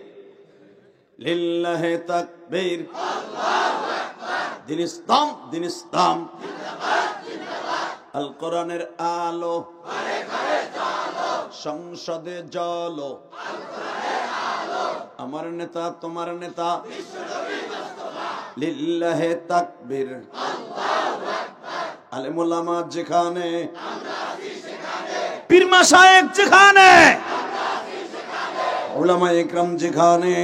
লিল্লাহে তাকবীর, আল্লাহু আকবার। দিন ইসলাম, দিন ইসলাম, জিন্দাবাদ জিন্দাবাদ। আল কোরআনের আলো সংসদে জলো, আমার নেতা তোমার নেতা, লিল্লাহে তাকবীর, আলেম ওলামা যেখানে, পীর মাশায়েখ যেখানে, উলামা ইকরাম যেখানে,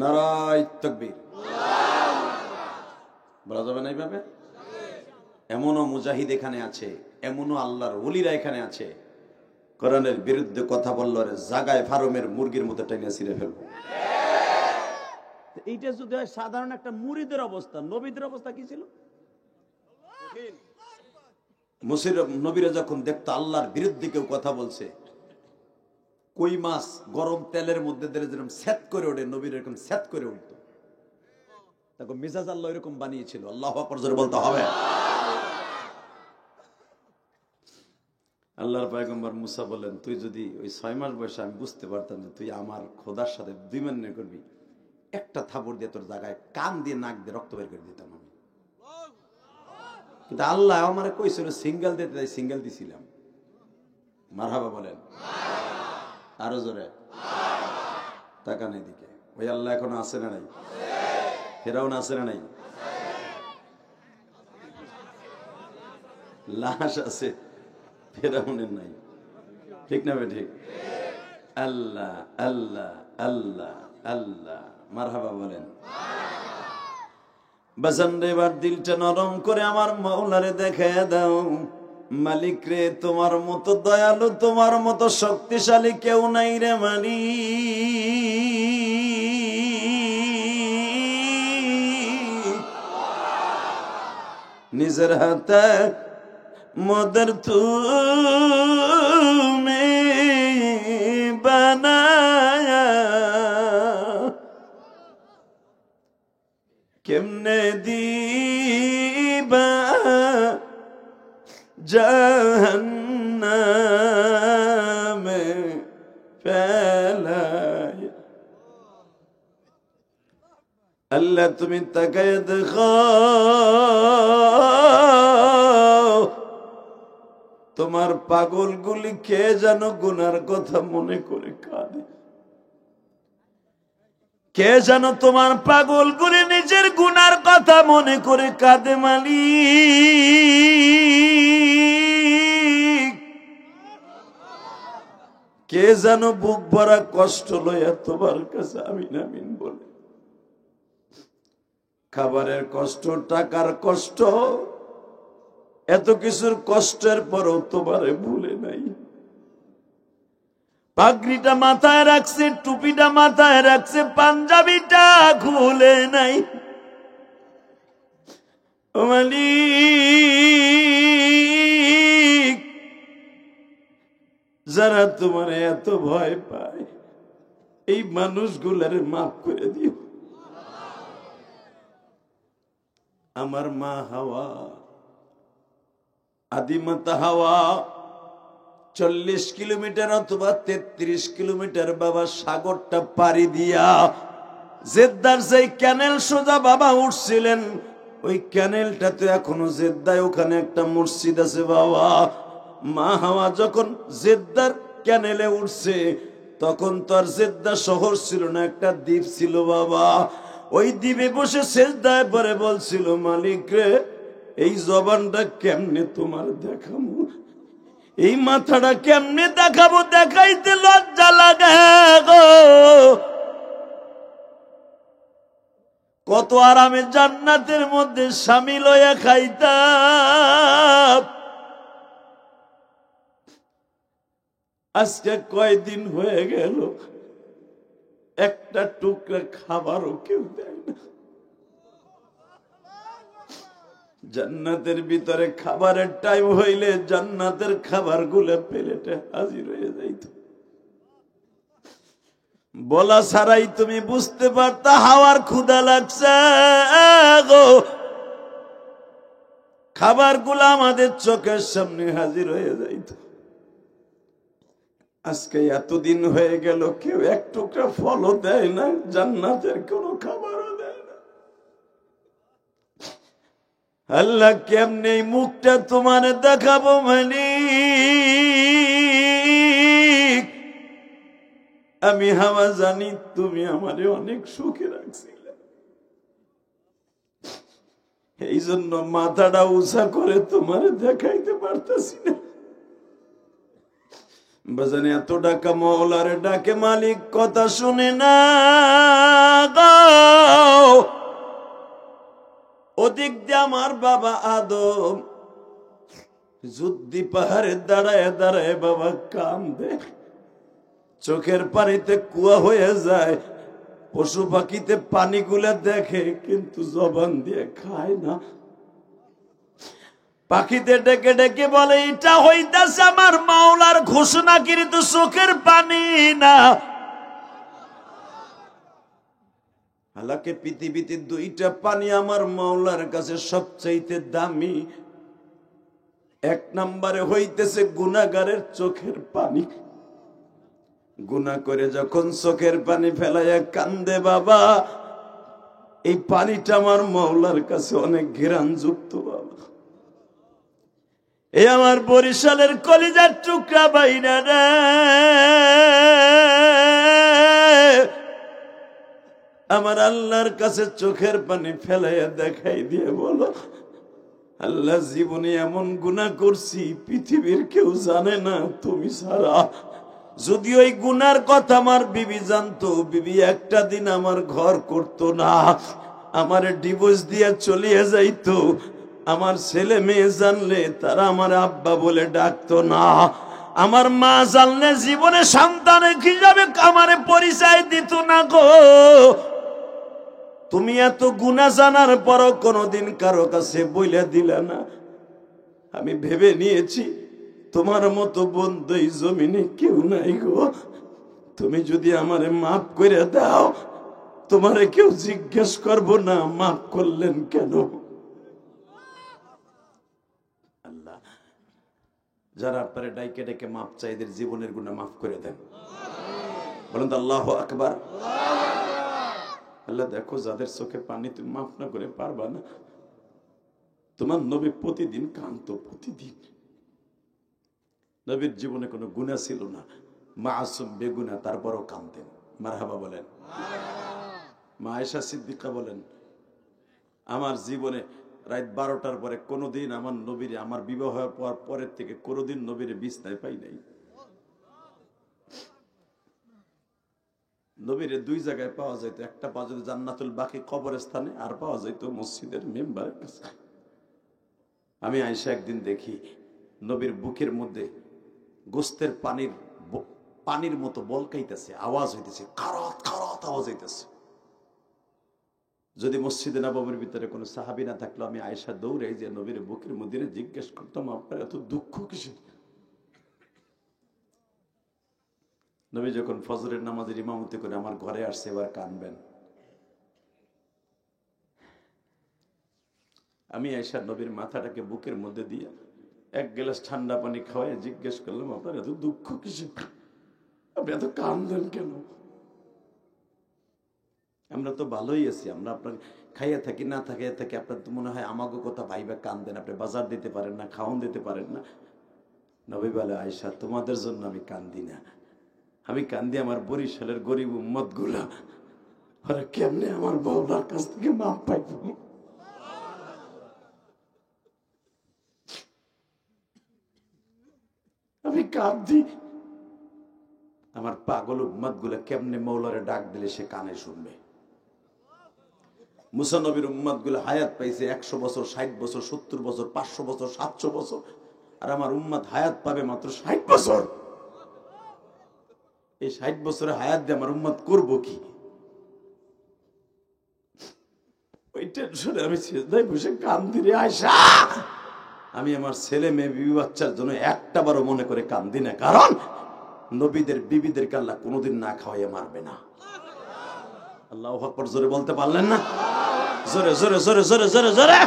নারায়ে তাকবীর। বলা যাবে না এইভাবে? এমনও মুজাহিদ এখানে আছে, এমনও আল্লাহর ওলিরা এখানে আছে, কোরআনের বিরুদ্ধে কথা বলল রে জাগায় ফার্মের মুরগির মতো টেনে ছিঁড়ে ফেলবো। এইটা যদি হয় সাধারণ একটা মুরিদের অবস্থা, নবীদের অবস্থা কি ছিল? নবীরা যখন দেখতো আল্লাহর বিরুদ্ধে কেউ কথা বলছে, কই মাছ গরম তেলের মধ্যে দিলে যেরকম সেট করে ওঠে, নবীর এরকম সেট করে উঠতো। তখন মিজাজ আল্লাহ এরকম বানিয়েছিল। আল্লাহু আকবার জোরে বলতে হবে। আল্লাহর পয়গম্বর মুসা বলেন, তুই যদি ওই 6 মাস বয়সে আমি বুঝতে পারতাম যে তুই আমার খোদার সাথে 2 মান্য করবি, একটা থাপড় দিয়ে তোর জায়গায় কান দিয়ে নাক দিয়ে রক্ত বের করে দিতাম আমি। কিন্তু আল্লাহ আমার কইছিল সিঙ্গেল দিতে, তাই সিঙ্গেল দিছিলাম। মারহাবা বলেন আরো জোরে। তাকান এদিকে, ওই আল্লাহ এখনো আছে না নাই? ফেরাউন আছে না নাই? লাশ আছে, ফেরাউনের নাই। ঠিক না ঠিক? আল্লাহ আল্লাহ আল্লাহ আল্লাহ, মারহাবা বলেন। বাজান রে, এবার দিলটা নরম করে আমার মাওলারে দেখায় দাও। মালিক রে, তোমার মতো দয়ালু, তোমার মতো শক্তিশালী কেউ নাই রে মালিক। নিজের হাতে মদের তুমি বানায়া কেমনে দিবা জাহান্নামে ফেলায়। আল্লাহ তুমি তাকায় দেখো, তোমার পাগলগুলি কে যেন গুনার কথা মনে করে কাঁদে। কে যেন তোমার পাগলগুলি নিজের গুনার কথা মনে করে কাঁদে মালিক। কে যেন বুক ভরা কষ্ট লইয়া তোমার কাছে আমিন আমিন বলে। খাবারের কষ্ট, টাকার কষ্ট, এত কিছুর কষ্টের পরও তোমারে ভুলে নাই। পাগড়িটা মাথায় রাখছে, টুপিটা মাথায় রাখছে, পাঞ্জাবিটা খুলে নাই। মালিক, যারা তোমারে এত ভয় পায়, এই মানুষগুলারে মাফ করে দিও। আমার মা হাওয়া, আদিমাতা হাওয়া 40 কিলোমিটার অথবা 33 কিলোমিটার বাবা সাগরটা পাড়ি দিয়া জেদ্দার সেই ক্যানেল সোজা বাবা উঠছিলেন। ওই ক্যানেলটা তো এখনো জেদ্দায়, ওখানে একটা মসজিদ আছে বাবা। মা হাওয়া যখন জেদ্দার ক্যানেলে উঠছে, তখন তো আর জেদ্দা শহর ছিল না, একটা দ্বীপ ছিল বাবা। ওই দ্বীপে বসে সেজদায় পরে বলছিল, মালিক রে, এই জবানটা কেমনে তোমার দেখাবো, এই মাথাটা কেমনে দেখাবো, দেখাইতে লজ্জা লাগে গো। কত আরামে জান্নাতের মধ্যে শামিল হইয়া খাইতাম, আজকে কয়দিন হয়ে গেল একটা টুকরা খাবারও কেউ দেয় না। জান্নাতের ভিতরে খাবারের টাইম হইলে জান্নাতের খাবার গুলো প্লেটে হাজির হয়ে যাইত। বলা ছাড়াই তুমি বুঝতে পারতা হাওয়ার ক্ষুধা লাগছে গো। খাবার গুলো আমাদের চোখের সামনে হাজির হয়ে যাইত। আজকে এতদিন হয়ে গেল কেউ এক টুকরা ফলও দেয় না, জান্নাতের কোনো খাবারও দেয় না। আল্লাহ কেমনে এই মুখটা তোমার দেখাবো মালিক? আমি হাওয়া জানি তুমি আমারে অনেক সুখে রাখছিলে, এই জন্য মাথাটা উঁচা করে তোমারে দেখাইতে পারতেছি না। বাজানে এত ডাকা মওলারে ডাকে মালিক কথা শুনে না। ওদিক দিয়ে আমার বাবা আদম যুদ্ধি পাহাড়ে দাঁড়ায় দাঁড়ায় বাবা কান্দে, চোখের পানিতে কুয়া হয়ে যায়। পশু পাখিতে পানিগুলা দেখে কিন্তু জবান দিয়ে খায় না। পাখিতে ডেকে ডেকে বলে এটা হইতাছে আমার মাওলার ঘোষণা, কিন্তু চোখের পানি না। হালাকে পৃথিবীতে দুইটা পানি আমার মাওলার কাছে সবচাইতে দামি। এক নম্বরে হইতেছে গুনাহগারের চোখের পানি। গুনাহ করে যখন চোখের পানি ফেলাইয়া কান্দে বাবা, এই পানিটা আমার মাওলার কাছে অনেক ঘৃণাযুক্ত বাবা। এই আমার বরিশালের কলিজার টুকরা বাইনা রে, আমার আল্লাহর কাছে চোখের পানি ফেলাইয়া দেখাই দিয়ে বলো, আল্লাহ জীবনে এমন গুনাহ করছি পৃথিবীর কেউ জানে না তুমি ছাড়া। যদি ওই গুনার কথা আমার বিবি জানতো, বিবি একটা দিন আমার ঘর করতো না, আমার ডিভোর্স দিয়ে চলিয়ে যাইতো। আমার ছেলে মেয়ে জানলে তারা আমার আব্বা বলে ডাকতো না। আমার মা জানলে জীবনে সন্তানের হিসাবে আমারে পরিচয় দিত না গো। তুমি এত গুনাহ জানার পরও কোনোদিন কারো কাছে বইলা দিলা না। আমি ভেবে নিয়েছি তোমার মতো বন্ধু এই জমিনে কেউ নাই গো। তুমি যদি আমারে মাফ করে দাও, তোমারে কেউ জিজ্ঞেস করবো না মাফ করলেন কেন। আল্লাহ যারা আপনারে ডাইকে ডেকে মাফ চাই, এদের জীবনের গুনাহ মাফ করে দেন। বলেন তো আল্লাহু আকবার। আল্লাহ দেখো যাদের চোখে পানি তুমি মাফ না করে পারবা না। তোমার নবী প্রতিদিন কাঁদতো, প্রতিদিন। নবীর জীবনে কোনো গুনাহ ছিল না, মাসুম বেগুনা, তারপরও কাঁদতেন। মারহাবা বলেন। মা আয়েশা সিদ্দিকা বলেন, আমার জীবনে রাত 12টার পরে কোনোদিন আমার নবীরে, আমার বিবাহ হওয়ার পরের থেকে কোনোদিন নবীরে বিছনায় পাই নাই। নবীরে দুই জায়গায় পাওয়া যাইতো, একটা পাওয়া যেত জান্নাতুল বাকি কবরস্থানে, আর পাওয়া যাইতো মসজিদের মেম্বারের কাছে। আমি আয়েশা একদিন দেখি নবীর বুকের মধ্যে গোস্তের পানির মতো বলকাইতেছে, আওয়াজ হইতেছে, খারাত খারাত আওয়াজ হইতেছে। যদি মসজিদে নববীর ভিতরে কোনো সাহাবী না থাকলো, আমি আয়েশা দৌড়ে যে নবীর বুকের মধ্যে জিজ্ঞেস করতাম, আপনার এত দুঃখ কিসের? নবী যখন ফজরের নামাজের ইমামতি করে আমার ঘরে আসছে, এবার কানবেন। আমি আয়েশা নবীর মাথাটাকে বুকের মধ্যে দিয়ে এক গ্লাস ঠান্ডা পানি খাওয়াই জিজ্ঞেস করলাম, আপনার এত দুঃখ কিসের? আপনি এত কান্দেন কেন? আমরা তো ভালোই আছি, আমরা আপনার খাইয়া থাকি না থাকিয়া থাকি, আপনার তো মনে হয় আমাকে কথা ভাইবা কান্দেন, আপনি বাজার দিতে পারেন না, খাওয়ান দিতে পারেন না। নবী বলে, আয়েশা তোমাদের জন্য আমি কান্দি না, আমি কান্দি আমার বরিশালের গরিব উম্মত গুলা, ওরা কেমনে আমার বাবার কাছ থেকে মাপ পাইব। আমি কাঁদি, আমার পাগল উম্মত গুলা কেমনে মৌলারে ডাক দিলে সে কানে শুনবে। মুসা নবীর উম্মত গুলা হায়াত পাইছে 100 বছর, 60 বছর, 70 বছর, 500 বছর, 700 বছর, আর আমার উম্মত হায়াত পাবে মাত্র 60 বছর। এই 60 বছরে হায়াত দিয়ে আমার উম্মত করবো কি? ওই টেনশনে আমি সিজদায় বসে কান্দি রে আয়েশা। আমি আমার ছেলে মেয়ে বিবি বাচ্চার জন্য একটা বারও মনে করে কান্দি না, কারণ নবীদের বিবিদেরকে আল্লাহ কোনোদিন না খাওয়াইয়া মারবে না। আল্লাহু আকবার জোরে বলতে পারলেন না? জোরে জোরে জোরে জোরে জোরে জোরে।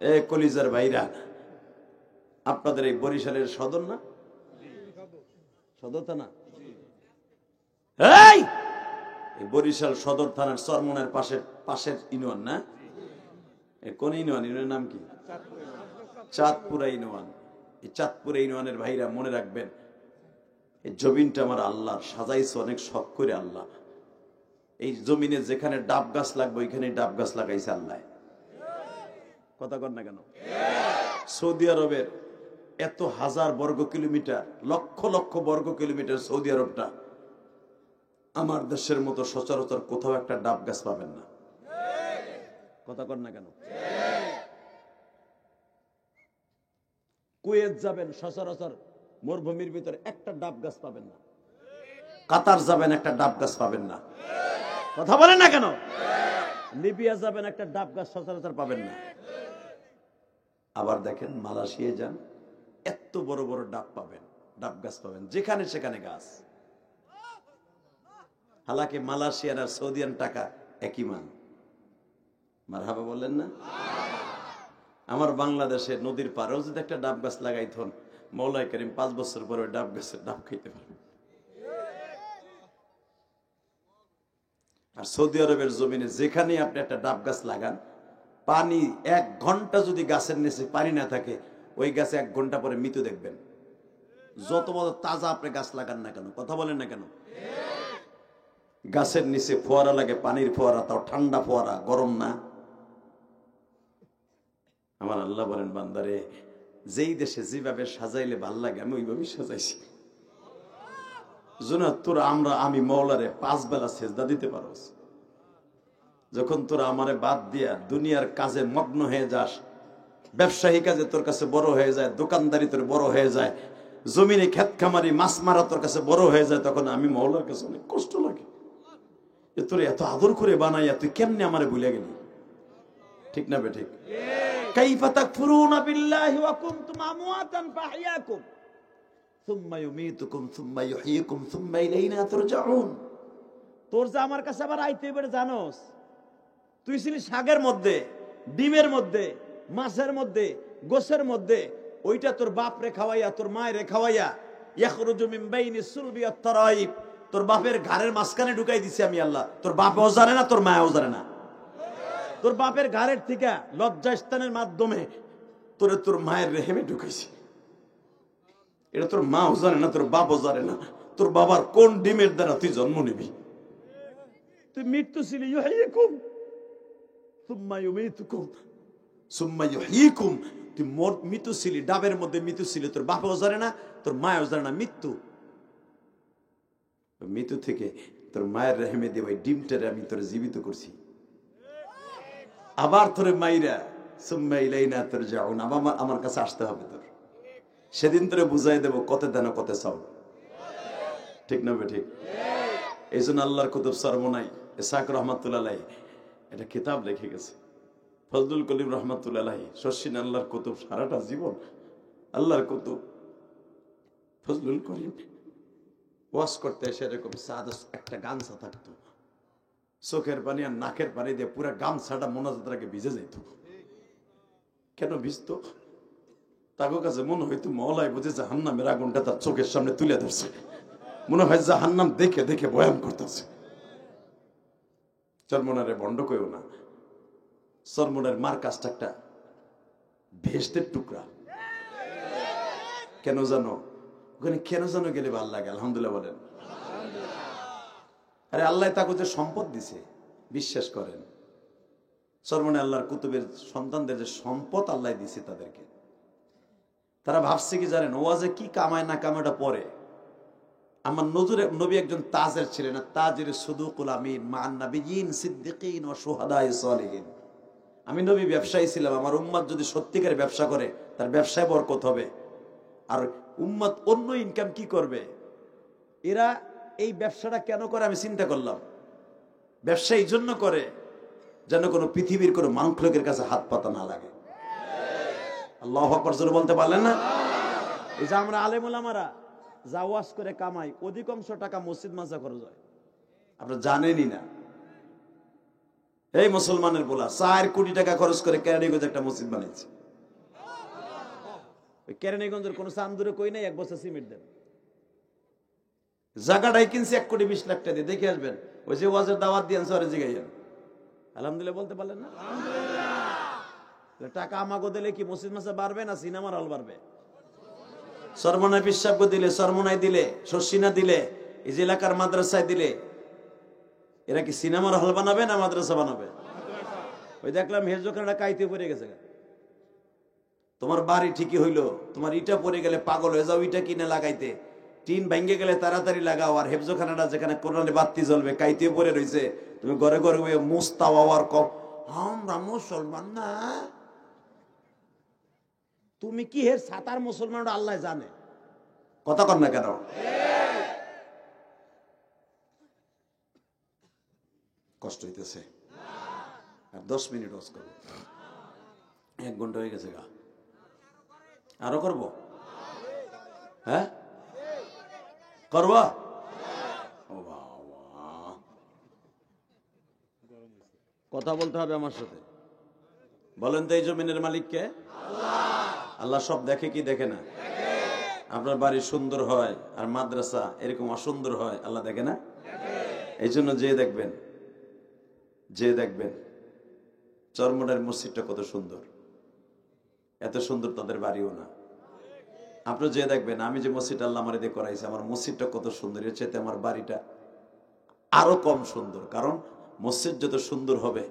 এ কলিজার ভাইরা, আপনাদের এই বরিশালের সদর না, সদর থানা, এই বরিশাল সদর থানার চরমনের পাশের ইউনিয়ন না? কোন ইউনিয়ন? ইউনিয়নের নাম কি? চাঁদপুরা ইউনিয়ন। এই চাঁদপুরা ইউনিয়নের ভাইরা মনে রাখবেন, এই জমিনটা আমার আল্লাহর, সাজাইছে অনেক শখ করে আল্লাহ। এই জমিনে যেখানে ডাব গাছ লাগবে ওইখানে ডাব গাছ লাগাইছে আল্লাহ। কথা কর না কেন? সৌদি আরবের এত হাজার বর্গ কিলোমিটার, লক্ষ লক্ষ বর্গ কিলোমিটার সৌদি আরবটা, আমার দেশের মতো সচরাচর কোথাও একটা ডাব গাছ পাবেন না। কথা কর না কেন? কুয়েত যাবেন, সচরাচর মরুভূমির ভিতরে একটা ডাব গাছ পাবেন না। কাতার যাবেন, একটা ডাব গাছ পাবেন না। কথা বলেন না কেন? লিবিয়া যাবেন, একটা ডাব গাছ সচরাচর পাবেন না। আবার দেখেন মালয়েশিয়া যান, এত বড় বড় ডাব পাবেন, ডাব গাছ পাবেন যেখানে সেখানে গাছ। হালাকি মালয়েশিয়ার আর সৌদিয়ান টাকা একই মান। মারহাবা বললেন না? আমার বাংলাদেশে নদীর পাড়েও যদি একটা ডাব গাছ লাগাইতেন, মৌলাই করিম 5 বছর পরে ওই ডাব গাছের ডাব খাইতে পারবে। আর সৌদি আরবের জমিনে যেখানে আপনি একটা ডাব গাছ লাগান, পানি 1 ঘন্টা যদি গাছের নিচে পানি না থাকে, ওই গাছে 1 ঘন্টা পরে মৃত্যু দেখবেন। যত বড় তাজা আপনি গাছ লাগান না কেন। কথা বলেন না কেন? গাছের নিচে ফোয়ারা লাগে, পানির ফোয়ারা, তাও ঠান্ডা ফোয়ারা, গরম না। আমার আল্লাহ বলেন, বান্দারে যেই দেশে যেভাবে সাজাইলে ভাল লাগে আমি ওইভাবেই সাজাইছি। আমি মওলারে 5 বেলা সেজদা দিতে পারোস। যখন তোরা আমারে বাদ দিয়া দুনিয়ার কাজে মগ্ন হয়ে যাস, ব্যবসায়ী কাজে তোর কাছে বড় হয়ে যায়, দোকানদারি তোর বড় হয়ে যায়, জমিনে ক্ষেত খামারি মাছ মারা তোর কাছে বড় হয়ে যায়, তখন আমি মওলার কাছে অনেক কষ্ট লাগে যে তোর এত আদর করে বানাইয়া তুই কেমনে আমারে ভুলে গেলি। ঠিক না বে ঠিক? কাইফা তাকফুরুনা বিল্লাহি ওয়া কুনতুম আমওয়াতান ফাহইয়াকুম সুম্মা ইউমীতুকুম সুম্মা ইউহয়িকুম সুম্মা ইলাইনা তুরজাউন। তোর যে আমার কাছে আবার আইতে এবারে জানোস, তুই ছিলি শাকের মধ্যে, ডিমের মধ্যে, মাছের মধ্যে, গোশের মধ্যে, ওইটা তোর বাপ রে খাওয়াইয়া, তোর মায়ের রে খাওয়াইয়া, ইয়াখরুজু মিন বাইনি সুলবি ওয়াত তারাইব, তোর বাপের ঘাড়ের মাঝখানে ঢুকাই দিছি আমি আল্লাহ। তোর বাপও জানে না, তোর মাও জানে না। তোর বাপের ঘাড়ের থেকে লজ্জাস্থানের মাধ্যমে তোর মায়ের রেহেমে ঢুকাইছি। এটা তোর মাও জানে না, তোর বাপও জানে না, তোর বাবার কোন ডিমের দ্বারা তুই জন্ম নিবি। তুই মৃত্যু ছিলি, ইউহয়িকুম সুম্মা ইউমীতুকুম সুম্মা ইউহয়িকুম, তুই মৃত্যু ছিলি, ডাবের মধ্যে মৃত্যু ছিলি, তোর বাপও জানে না, তোর মাও জানে না। মৃত্যু থেকে তোর মায়ের রেহেমে দিয়ে ওই ডিমটারে আমি তোর জীবিত করছি। আবার তোরে মাইরা সুম্মা ইলাইনা তুরজাউন, আমার কাছে আসতে হবে তোর। সেদিন তোরে বুঝাই দেব কত দেন কত চাও। ঠিক না ঠিক? এই জন্য আল্লাহর কুতুব সরমনাই ইসহাক রহমাতুল্লাহ আলাইহি এটা কিতাব লিখে গেছে। ফজলুল করিম রহমাতুল্লাহ আলাইহি শশীন আল্লাহর কুতুব, সারাটা জীবন আল্লাহর কুতুব। ফজলুল করিম ওয়াজ করতে এসে এরকম সাদা একটা গামছা থাকতো, চোখের পানি আর নাকের পানি দিয়ে পুরো গামছাটা মোনাজাতের আগে ভিজে যেত। কেন ভিজতো? তার কাছে মনে হইতো মওলাই বুঝে জাহান্নামের আগুনটা তার চোখের সামনে তুলে ধরছে, মনে হয় জাহান্নাম দেখে দেখে বয়ান করতেছে। চরমনারে বন্ড কইও না, চরমনের মার কাছটা একটা ভেস্তের টুকরা। কেন জানো? ওখানে কেন জানো গেলে ভালো লাগে? আলহামদুলিল্লাহ বলেন। আরে আল্লাহ তাকে যে সম্পদ দিছে, বিশ্বাস করেন, চরমনে আল্লাহর কুতুবের সন্তানদের যে সম্পদ আল্লাহ দিছে তাদেরকে, তারা ভাবছে কি জানেন, ওয়াজে কি কামায় না কামায়টা পরে। আমার নবী একজন তাজের ছিলেন, তাজের সুদুকুল আমিন মান নাবিয়িন সিদ্দিকিন ওয়া শুহাদায়ে সালিহিন। আমি নবী ব্যবসায়ী ছিলাম, আমার উম্মত যদি সত্যিকার ব্যবসা করে তার ব্যবসায় বরকত হবে। আর উম্মত অন্য ইনকাম কি করবে? এরা এই ব্যবসাটা কেন করে আমি চিন্তা করলাম, ব্যবসা এই জন্য করে যেন কোনো পৃথিবীর কোনো মাংফলকের কাছে হাত পাতা না লাগে। আল্লাহু আকবার জোরে বলতে পারলেন না? এই যে আমরা আলেম ওলামারা যা ওয়াজ করে কামাই, অধিকাংশ টাকা মসজিদ মাদ্রাসা খরচ হয়। আপনারা জানেনই না। এই মুসলমানের বলা 4 কোটি টাকা খরচ করে কেরানীগঞ্জ একটা মসজিদ বানিয়েছে। ওই কেরানীগঞ্জের কোন চান্দুরে কই নাই 1 বছর সিমেন্ট দেন, জায়গাটাই কিনছে 1 কোটি 20 লাখ টাকা দিয়ে। দেখে আসবেন, ওই যে ওয়াজের দাওয়াত দিয়েছে ওরে জিগাইয়েন। আলহামদুলিল্লাহ বলতে পারলেন না? টাকা আমাকে দিলে কি মসজিদ মাসে বাড়বে না সিনেমার হল বাড়বে? সরমনায় পিসাবকে দিলে, সরমনায় দিলে, শর্ষিনা দিলে, এই যে এলাকার মাদ্রাসায় দিলে, এরা কি সিনেমার হল বানাবে না মাদ্রাসা বানাবে? ওই দেখলাম হেজখানাটা কাইতে পড়ে গেছে। তোমার বাড়ি ঠিকই হইলো, তোমার ইটা পড়ে গেলে পাগল হয়ে যাও, ইটা কিনে লাগাইতে, টিন ভেঙে গেলে তাড়াতাড়ি লাগাও। আর হেফজখানাটা যেখানে কোরআনে বাতি জ্বলবে কাইতে পড়ে রয়েছে, তুমি ঘরে ঘরে মুস্তাও আর কম আমরা মুসলমান না। তুমি কি হের সাতার মুসলমান আল্লাহ জানে, কথা কর না কেন? কষ্ট হইতেছে আর 10 মিনিট ওয়াজ করবো, 1 ঘন্টা হয়ে গেছে গা, আরো করব? হ্যাঁ করব? কথা বলতে হবে আমার সাথে। বলেন তো এই জমিনের মালিক কে? আল্লাহ সব দেখে কি দেখে না? আপনার বাড়ি সুন্দর হয় আর মাদ্রাসা এরকম অসুন্দর হয়, আল্লাহ দেখে না? এই জন্য যে দেখবেন, যে দেখবেন চরমনার মসজিদটা কত সুন্দর, এত সুন্দর তাদের বাড়িও না। আপনি যে দেখবেন আমি যে মসজিদ আল্লাহ আমার দিয়ে করাইছে, আমার মসজিদটা কত সুন্দর, এর চাইতে আমার বাড়িটা আরো কম সুন্দর। কারণ মসজিদ যত সুন্দর হবে,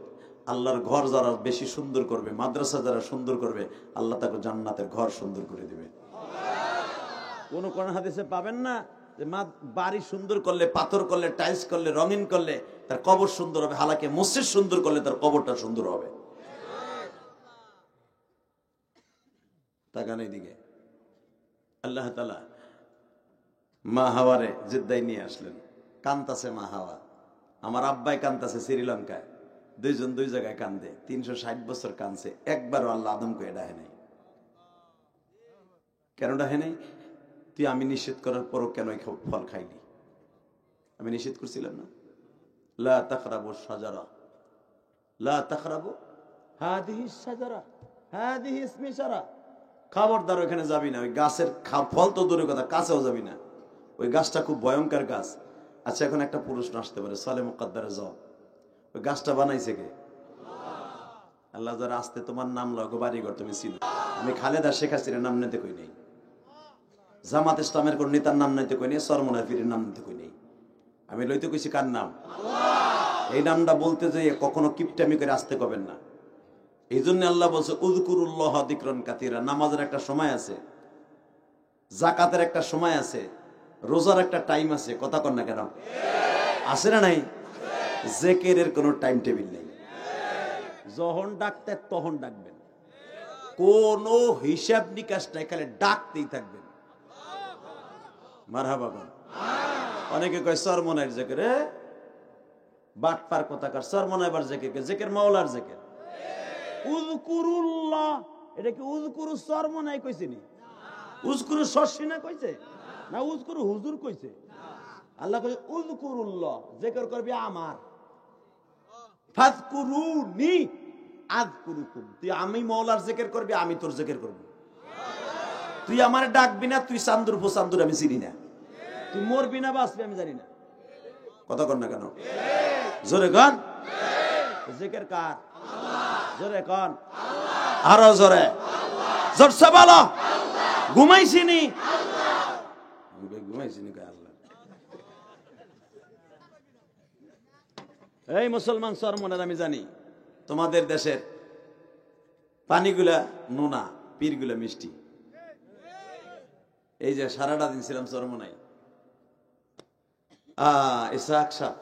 আল্লাহর ঘর যারা বেশি সুন্দর করবে, মাদ্রাসা যারা সুন্দর করবে, আল্লাহ তাকে জান্নাতের ঘর সুন্দর করে দিবে। কোন কোরআন হাদিসে পাবেন না যে বাড়ি সুন্দর করলে, পাথর করলে, টাইলস করলে, রঙিন করলে তার কবর সুন্দর হবে। হালাকে মসজিদ সুন্দর করলে তার কবরটা সুন্দর হবে। তাকান এইদিকে, আল্লাহ তাআলা মা হাওয়ারে জিদ্দায় নিয়ে আসলেন। কান্তাছে মা হাওয়া, আমার আব্বাই কান্তাছে শ্রীলঙ্কায়, দুইজন দুই জায়গায় কান্দে, 360 বছর কানছে, একবারও আল্লাহ আদমকে ডাহে নাই। কেন ডাহে নাই? তুই আমি নিষেধ করার পরও কেন এই ফল খাইলি? আমি নিষেধ করছিলাম না? লা তাকরাবু শাজারা, লা তাকরাবু হাদিহি শাজারা, হাদিহি ইসমি শারা। খবরদার ওখানে যাবি না, ওই গাছের ফল তো দূরের কথা, কাছেও যাবি না, ওই গাছটা খুব ভয়ঙ্কর গাছ। আচ্ছা এখন একটা প্রশ্ন আসতে পারে, সালে মুকদ্দারে যাও, ওই গাছটা বানাইছে কে? আল্লাহ। যারা আসতে তোমার নাম লগো বাড়িঘর তুমি চিনো। আমি খালেদা শেখ হাসিনার নাম নিতে কই নেই, জামাত ইসলামের কোন নেতার নাম নিতে কই নেই, সরমনার পীরের নাম নিতে কই নেই। আমি লইতে কইছি কার নাম? এই নামটা বলতে যাই কখনো কিপটামি করে আসতে কবেন না। এই জন্য আল্লাহ বলছে উযকুরুল্লাহ যিকরান কাসীরা। নামাজের একটা সময় আছে, যাকাতের একটা সময় আছে, রোজার একটা টাইম আছে, কথা কর না কেন? আছে না নাই? জিকিরের কোনো টাইম টেবিল নেই, যখন ডাকতে তখন ডাকবেন, কোনো হিসাব নিকাশ নাই, খালি ডাকতেই থাকবেন। মারহাবা কোন? অনেকে কয় সরমনাইর জিকির, বাটপার কথাকার, সরমনাইবার জিকির, জিকির মাওলার জিকির। উযকুরুল্লাহ, এটা কি উযকুরু সরমনাই কইছে নি? উযকুরু শর্ষিনা কইছে না উযকুরু হুজুর কইছে? আল্লাহ কইছে উযকুরুল্লাহ, জিকির করবি আমার, ফাযকুরুনি আযকুরুকুম। তুই আমি মাওলার জিকির করবি, আমি তোর জিকির করব। তুই আমারে ডাকবি না, তুই চান্দুর ফোসান্দুর আমি চিনি না, তুই মরবি না বাঁচবি আমি জানি না, কথা কর না কেন? জোরে কন, জিকির কার? জোরে কন, আরো জোরে, জোরসে বলো। ঘুমাইছিনি? ঘুমাইছিনি কে? আল্লাহ। এই মুসলমান সরমনের, আমি জানি তোমাদের দেশের পানিগুলা নোনা, পীরগুলা মিষ্টি। এই যে সারাটা দিন ছিলাম চরমনাই, ইসহাক সাহ,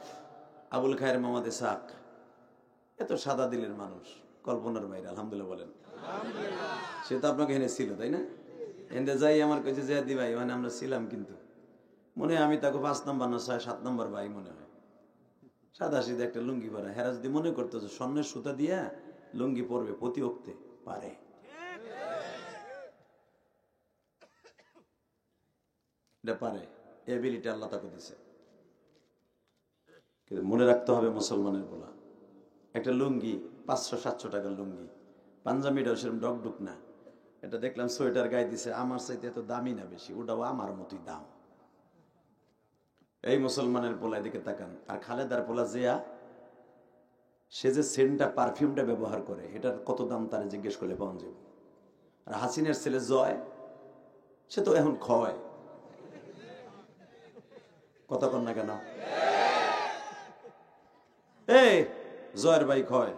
আবুল খায়ের মোহাম্মদ ইসহাক, এত সাদা দিলের মানুষ, কল্পনার বাইরে। আলহামদুলিল্লাহ বলেন। সে তো আপনাকে এনে ছিল, তাই না? এনে যাই আমার কাছে জিয়াদি ভাই, মানে আমরা ছিলাম, কিন্তু মনে হয় আমি তাকে 5 নম্বর না 6-7 নম্বর ভাই মনে হয়। সাদা সিধা একটা লুঙ্গি পরা, হেরা যদি মনে করতো যে স্বর্ণের সুতা দিয়া লুঙ্গি পরবে প্রতি ওক্তে, পারে। এটা পারে, এবিলিটি আল্লাহ তাকে দিছে। কিন্তু মনে রাখতে হবে মুসলমানের বলা, একটা লুঙ্গি 500-700 টাকার লুঙ্গি, পাঞ্জাবিটাও সেরকম ডকডুক না। এটা দেখলাম সোয়েটার গায়ে দিছে, আমার চাইতে এত দামি না বেশি, ওটাও আমার মতোই দাম। এই মুসলমানের পোলা, এদিকে তাকান। আর খালেদার পোলা জিয়া, সে যে সেন্টটা পারফিউমটা ব্যবহার করে এটার কত দাম তারা জিজ্ঞেস করলে পাওয়া যাবে। আর হাসিনের ছেলে জয়, সে তো এখন ক্ষয়, কথা কন না কেন? এই জয়ের ভাই ক্ষয়,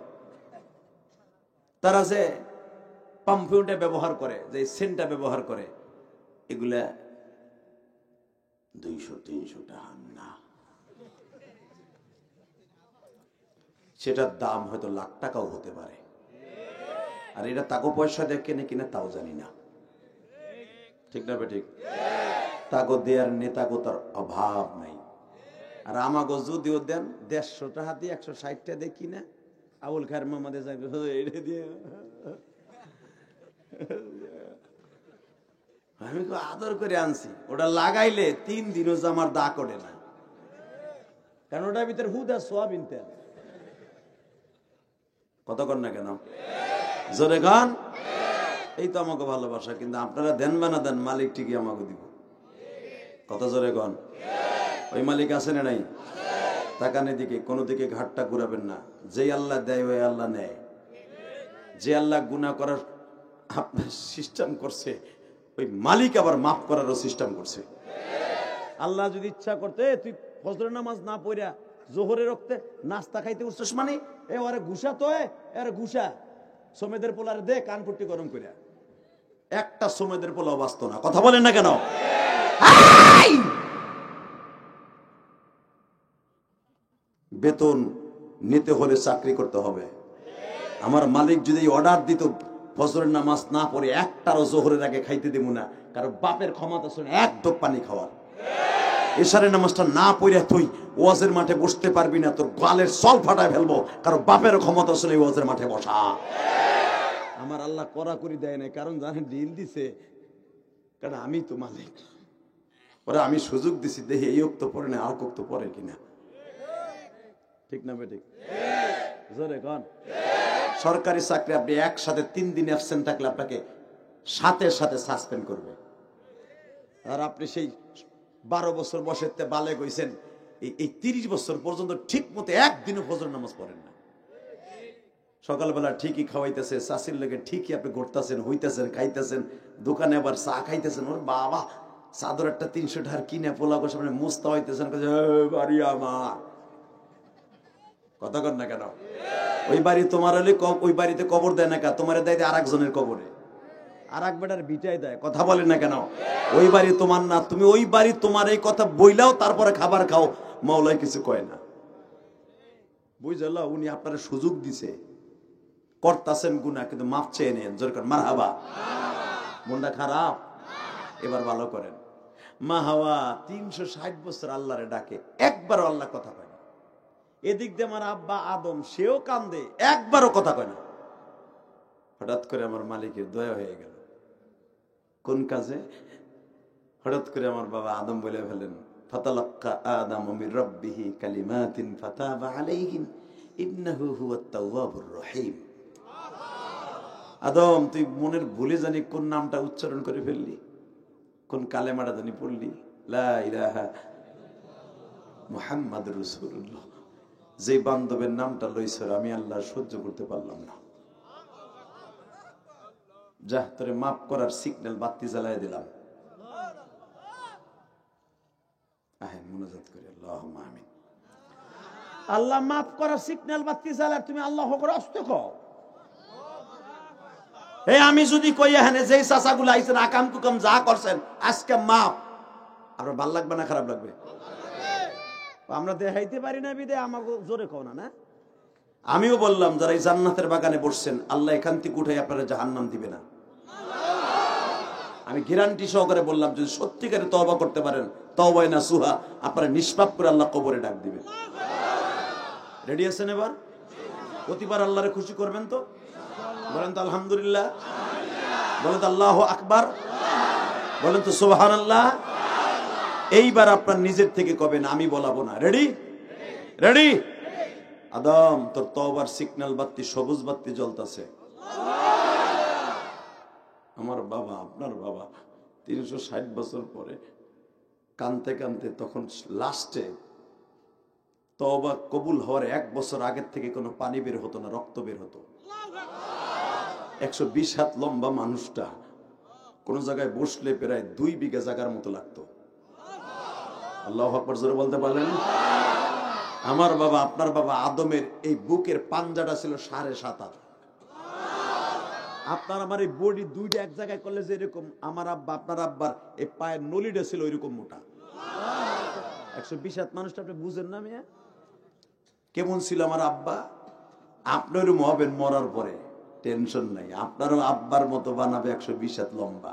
তারা যে পারফিউমটা ব্যবহার করে, যে সেন্টটা ব্যবহার করে, এগুলা 200-300 টাকা না, সেটার দাম হয়তো লাখ টাকাও হতে পারে। আর এটা তাকে পয়সা দিয়ে কেনে কিনা তাও জানি না, ঠিক না ঠিক? তাকে দেয়ার নেতাকে তার অভাব নাই। আর আমাকে যদিও দেন 150 টাকা দিয়ে 160 টাকা দিয়ে কিনা আবুল খায়ের মামাদের যাবে দিয়ে আমি আদর করে আনছি, ওটা লাগাইলে 3 দিনও আমার দা করে না, কারণ ওটার ভিতরে হুদা সোয়াবিন তেল, কত কর না কেন? জোরে গান। এই তো আমাকে ভালোবাসা, কিন্তু আপনারা দেন বা না দেন মালিক ঠিকই আমাকে দিব, কত জোরে গান। ওই মালিক আছে না নাই? তাকানে দিকে কোনো দিকে ঘাটটা ঘুরাবেন না, যে আল্লাহ দেয় ওই আল্লাহ নেয়। যে আল্লাহ গুনাহ করার আপনার সিস্টেম করছে, ওই মালিক আবার মাফ করারও সিস্টেম করছে। আল্লাহ যদি ইচ্ছা করতে তুই ফজরের নামাজ না পড়িয়া জোহরের রক্তে নাস্তা খাইতে উঠছিস, মানে এ ওরে ঘুষা তো এর ঘুষা সমেদের পোলারে দে কানপট্টি গরম করিয়া, একটা সমেদের পোলাও বাঁচত না, কথা বলেন না কেন? বেতন নিতে হলে চাকরি করতে হবে। আমার মালিক যদি অর্ডার দিত ফজরের নামাজ না পড়ে একটারও জোহরের আগে খাইতে দেব না, কারণ বাপের ক্ষমতা শুনে এক ঢোক পানি খাওয়ার, এশারের নামাজটা না পড়ে তুই ওয়াজের মাঠে বসতে পারবি না, তোর গালের সল ফাটায় ফেলবো, কারণ বাপের ক্ষমতা শুনে ওয়াজের মাঠে বসা। আমার আল্লাহ করা করি দেয় না, কারণ জানেন ডিল দিছে, কারণ আমি তো মালিক, ওরা আমি সুযোগ দিছি, দেখি এই অক্ত পড়ে না আর অক্ত পড়ে কিনা, ঠিক না বেঠিক? জোরে কোন। সরকারি চাকরি আপনি একসাথে 3 দিন অ্যাবসেন্ট থাকলে আপনাকে সাথে সাথে সাসপেন্ড করবে। আর আপনি সেই 12 বছর বয়সে বালেগ হইছেন, এই 30 বছর পর্যন্ত ঠিক মতো একদিনও ফজর নামাজ পড়েন না। সকালবেলা ঠিকই খাওয়াইতেছে, চাষির লেগে ঠিকই আপনি ঘুরতেছেন, হইতেছেন, খাইতেছেন, দোকানে আবার চা খাইতেছেন, ওর বাবা চাদর একটা 300 টাকার কিনে পোলা গোসা মানে মুস্তা হইতেছেন, বাড়ি আমার, কথা কর না কেন? ওই বাড়ি তোমার হলে ওই বাড়িতে কবর দেয় না, তোমার দেয় আর একজনের কবরে, আর এক বেটার বিটাই দেয়, কথা বলে না কেন? ওই বাড়ি তোমার না, তুমি ওই বাড়ি তোমার, এই কথা বইলাও তারপরে খাবার খাও, মাওলাই কিছু কয় না, বুঝল? উনি আপনার সুযোগ দিছে, করতাছেন গুনাহ কিন্তু মাফ চেয়ে নেন, জোর করেন মারহাবা। মনটা খারাপ, এবার ভালো করেন। মা হাওয়া 360 বছর আল্লাহরে ডাকে, একবারও আল্লাহ কথা কয় না। এদিক দিয়ে আমার আব্বা আদম, সেও কান্দে, একবারও কথা কয় না। হঠাৎ করে আমার মালিকের দয়া হয়ে গেল, কোন কাজে? হঠাৎ করে আমার বাবা আদম বলে ফেলেন, ফাতালাক্কা আদামু মির রাব্বিহি কালিমাতিন ফাতাবা আলাইহিম ইন্নাহু হুয়াত তাওয়াবুর রহিম। আদম, তুই মনের ভুলে জানি কোন নামটা উচ্চারণ করে ফেললি, কোন কালেমাটা জানি পড়লি, লা ইলাহা মুহাম্মাদুর রাসূলুল্লাহ। যে বান্ধবের নামটা লইছর আমি আল্লাহ সহ্য করতে পারলাম না, যা তোরে মাফ করার সিগন্যাল বাতি জ্বালায় দিলাম। আহেন মুনাজাত করি, আল্লাহুম্মা আমিন। আল্লাহ মাফ করার সিগন্যাল বাতি জ্বালায় তুমি আল্লাহ করে আস্তে কও। এই আমি যদি কই এখানে যেই চাচাগুলো আইছেন আকাম কুকাম যা করছেন আজকে মাফ, আর ভাল লাগবে না খারাপ লাগবে? আমরা দেখাইতে পারি না বিদে আমাকে জোরে কও না। না, আমিও বললাম যারা এই জান্নাতের বাগানে বসছেন আল্লাহ এখান থেকে উঠে আপনারা জাহান্নাম দিবে না, আমি গ্যারান্টি সহকারে বললাম। যদি সত্যিকারে তওবা করতে পারেন, তওবায়ে নাসুহা, আপনারা নিষ্পাপ করে আল্লাহ কবরে ডাক দিবেন। রেডি আছেন? এবার প্রতিবার আল্লাহরে খুশি করবেন তো? বলেন তো আলহামদুলিল্লাহ, বলেন তো আল্লাহু আকবার, বলেন তো সুবহানাল্লাহ। এইবার আপনার নিজের থেকে কবেন, আমি বলাবো না। রেডি? রেডি? আদম, তোর তওবার সিগন্যাল বাতি সবুজ বাতি জ্বলতাছে। আমার বাবা, আপনার বাবা 360 বছর পরে কানতে কানতে তখন লাস্টে তওবা কবুল হওয়ার 1 বছর আগের থেকে কোনো পানি বের হতো না, রক্ত বের হতো। 120 হাত লম্বা মানুষটা কোন জায়গায় বসলে প্রায় 2 বিঘা জায়গার মতো লাগতো। আল্লাহু আকবার জোরে বলতে পারলেন? আমার বাবা, আপনার বাবা আদমের এই বুকের পাঞ্জাটা ছিল 7.5 হাত। আপনার আমার এই বডি দুইটা এক জায়গায় করলে যে এরকম, আমার আব্বা আপনার আব্বার এই পায়ের নলিটা ছিল এরকম মোটা। 120 হাত মানুষটা আপনি বুঝেন না মিয়া? কেমন ছিল আমার আব্বা? আপনারও হবেন মরার পরে, টেনশন নাই। আপনারও আব্বার মতো বানাবে 120 হাত লম্বা,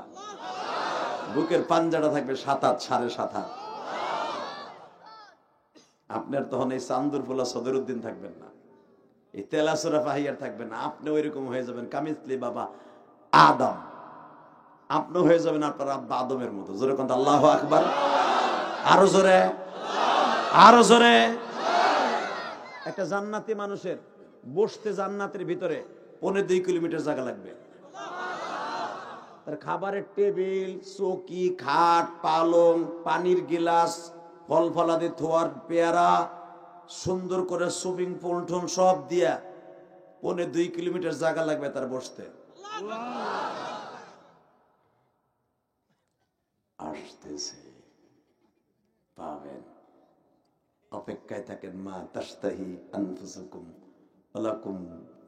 বুকের পাঞ্জাটা থাকবে 7 হাত, 7.5 হাত। আপনার তখন এই চান্দুরফুলা সদরউদ্দিন থাকবেন না, এই তেলাসরা ফাহিয়ার থাকবেন না, আপনি ওইরকম হয়ে যাবেন কামিসলি বাবা আদম। আপনি হয়ে যাবেন আপনার আব্বা আদমের মতো। জোরে কোন আল্লাহু আকবার, আরো জোরে, আরো জোরে। একটা জান্নাতি মানুষের বসতে জান্নাতের ভিতরে 1.5-2 কিলোমিটার জায়গা লাগবে। তার খাবারের টেবিল, চৌকি, খাট, পালং, পানির গিলাস, ফল ফলাদি থোয়ার পেয়ারা, সুন্দর করে সুইমিং পুল টুল সব দিয়া 1.5-2 কিলোমিটার জায়গা লাগবে তার বসতে। আসতেছে, পাবেন, অপেক্ষায় থাকেন। মা তাশতাহি আনফুসুকুম ওয়ালাকুম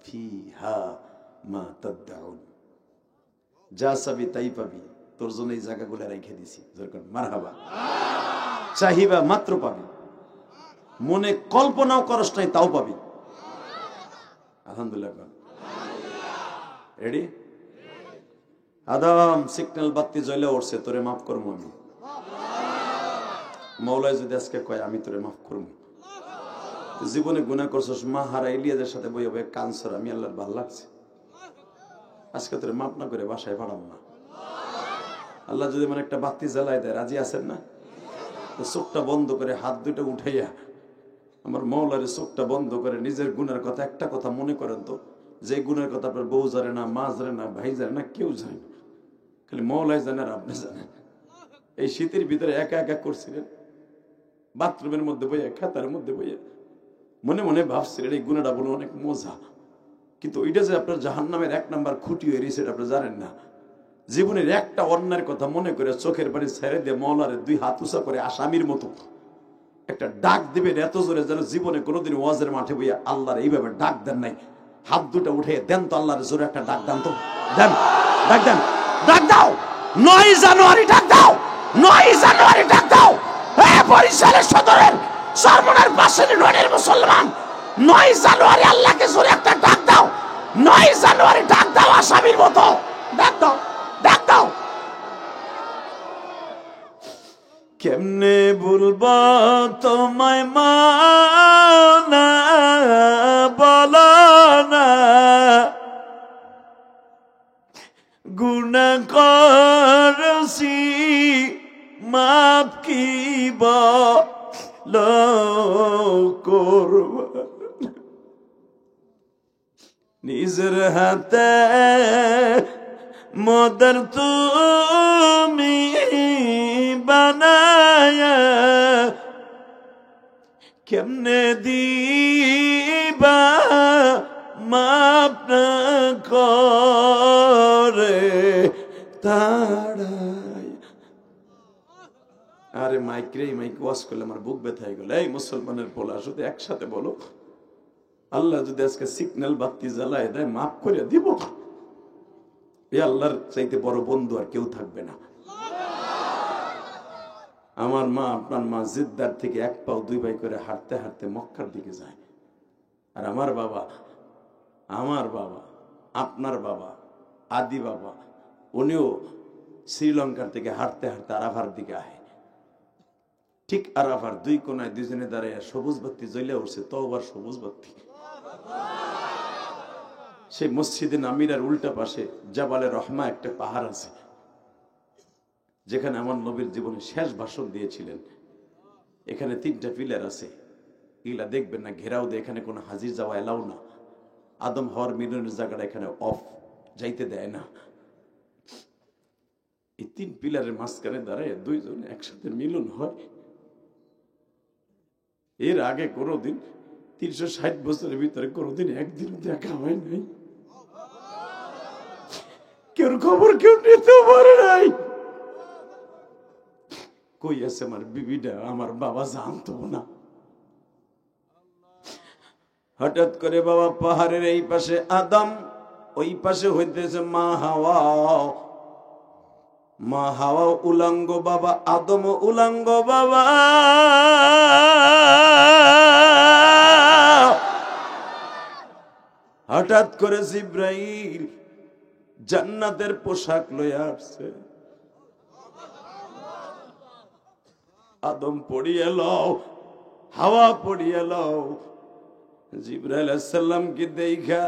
ফিহা মা তাদউন। যা চাবি তাই পাবি, তোর জন্য এই জায়গাগুলো রেখে দিছি। যেরকম মারহাবা, চাহিবা মাত্র পাবি, মনে কল্পনাও করস নাই তাও পাবি। আলহামদুলিল্লাহ। রেডি? আদম, সিগন্যাল বাতি জ্বলে উঠছে, তোরে মাফ করবো আমি। মৌলায় যদি আজকে কয় আমি তোরে মাফ করবো, জীবনে গুনাহ করছস, মা হারা ইলিয়াদের সাথে বই হবে কানসর, আমি আল্লাহর ভাল লাগছে, আজকে তোরে মাফ না করে বাসায় পাঠাবো না। আল্লাহ যদি মানে একটা বাতি জ্বালাই দেয়, রাজি আছেন না? তো চোখটা বন্ধ করে হাত দুটো উঠাইয়া আমার মৌলারে চোখটা বন্ধ করে নিজের গুনার কথা একটা কথা মনে করেন তো, যে গুনার কথা আপনার বউ জানে না, মা জানে না, ভাই জানে না, কেউ জানে না, খালি মৌলাই জানে আর আপনি জানেন। এই শীতের ভিতরে একা একা করছিলেন, বাথরুমের মধ্যে বইয়া, খাতার মধ্যে বইয়া মনে মনে ভাবছিলেন এই গুনাটা বলে অনেক মজা, কিন্তু ওইটা যে আপনার জাহান্নামের 1 নাম্বার খুঁটি হয়ে রয়েছে আপনি জানেন না। জীবনের একটা অন্যায়ের কথা মনে করে চোখের পানি ছেড়ে দিয়ে মৌলারে 2 হাত উঁচা করে আসামির মতো একটা ডাক দিবেন এত জোরে যেন জীবনে কোনোদিন ওয়াজের মাঠে বইয়া আল্লাহর এইভাবে ডাক দেন নাই। হাত দুটো উঠে দেন তো, আল্লাহর জোরে একটা ডাক দেন তো, দেন, ডাক দেন, ডাক দাও। 9 জানুয়ারি ডাক দাও, 9 জানুয়ারি ডাক দাও। বরিশালের সদরের সরমনের পাশের রোডের মুসলমান, 9 জানুয়ারি আল্লাহকে জোরে একটা ডাক দাও, 9 জানুয়ারি ডাক দাও আসামির মতো, ডাক দাও, ডাক দাও। কেমনে বলবো তোমায় মানা, বলো না গুনাহ করছি, মাপ কি বলো করব, নিজের হাতে মদর তুমি বানায়া কেমনে দিবা মাপ না করে তাড়াই। আরে মাইক রে, মাইক ওয়াজ করলে আমার বুক ব্যথা হয়ে গেল। এই মুসলমানের পোলা, শুধু একসাথে বলো, আল্লাহ যদি আজকে সিগন্যাল বাতি জ্বালায় দেয় মাফ করে দিব, এই আল্লাহর চাইতে বড় বন্ধু আর কেউ থাকবে না। আমার মা, আপনার মা জিদ্দার থেকে 1 পাও 2 পাই করে হাঁটতে হাঁটতে মক্কার দিকে যায়, আর আমার বাবা, আপনার বাবা, আদি বাবা, উনিও শ্রীলঙ্কার থেকে হাঁটতে হাঁটতে আরাফার দিকে আহে। ঠিক আরাফার 2 কোনায় দুজনে দাঁড়ায় সবুজ বাতি জ্বলে উঠছে, তওবার সবুজ বাতি। সেই মসজিদে নামিরার উল্টা পাশে জাবালে রহমা একটা পাহাড় আছে, যেখানে আমার নবীর জীবনে শেষ ভাষণ দিয়েছিলেন। এখানে 3টা পিলার আছে, এগুলা দেখবেন না, ঘেরাও দিয়ে, এখানে কোনো হাজির যাওয়া এলাও না। আদম হওয়ার মিলনের জায়গাটা এখানে অফ, যাইতে দেয় না। এই 3 পিলারের মাঝখানে দাঁড়ায় 2 জন একসাথে মিলন হয়। এর আগে কোনোদিন 360 বছরের ভিতরে কোনোদিন একদিনও দেখা হয় নাই। কেউ খবর কেউ নিতে পারে নাই। কই আছে আমার বিবিটা? আমার বাবা জানতো না। হঠাৎ করে বাবা পাহাড়ের এই পাশে আদম, ওই পাশে হইতেছে মা হাওয়া। মা হাওয়া উলাঙ্গ বাবা, আদম উলাঙ্গ বাবা। হঠাৎ করে জিব্রাইল জান্নাতের পোশাক লইয়া আসছে। আদম পড়িয়ে লও, হাওয়া পড়িয়ে লও। জিব্রাইল আলাইহিস সালাম কি দেখা